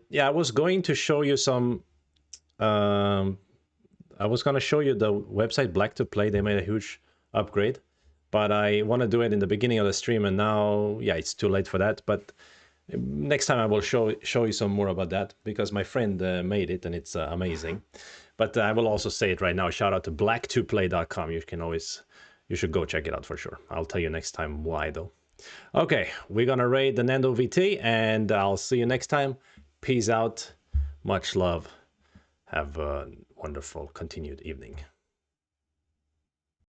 yeah, I was going to show you some. I was going to show you the website Black to Play. They made a huge upgrade, but I want to do it in the beginning of the stream, and now, yeah, it's too late for that. But next time I will show you some more about that because my friend made it and it's amazing. But I will also say it right now. Shout out to black2play.com. You should go check it out for sure. I'll tell you next time why though. Okay, we're gonna raid the Nando VT, and I'll see you next time. Peace out. Much love. Have a wonderful continued evening.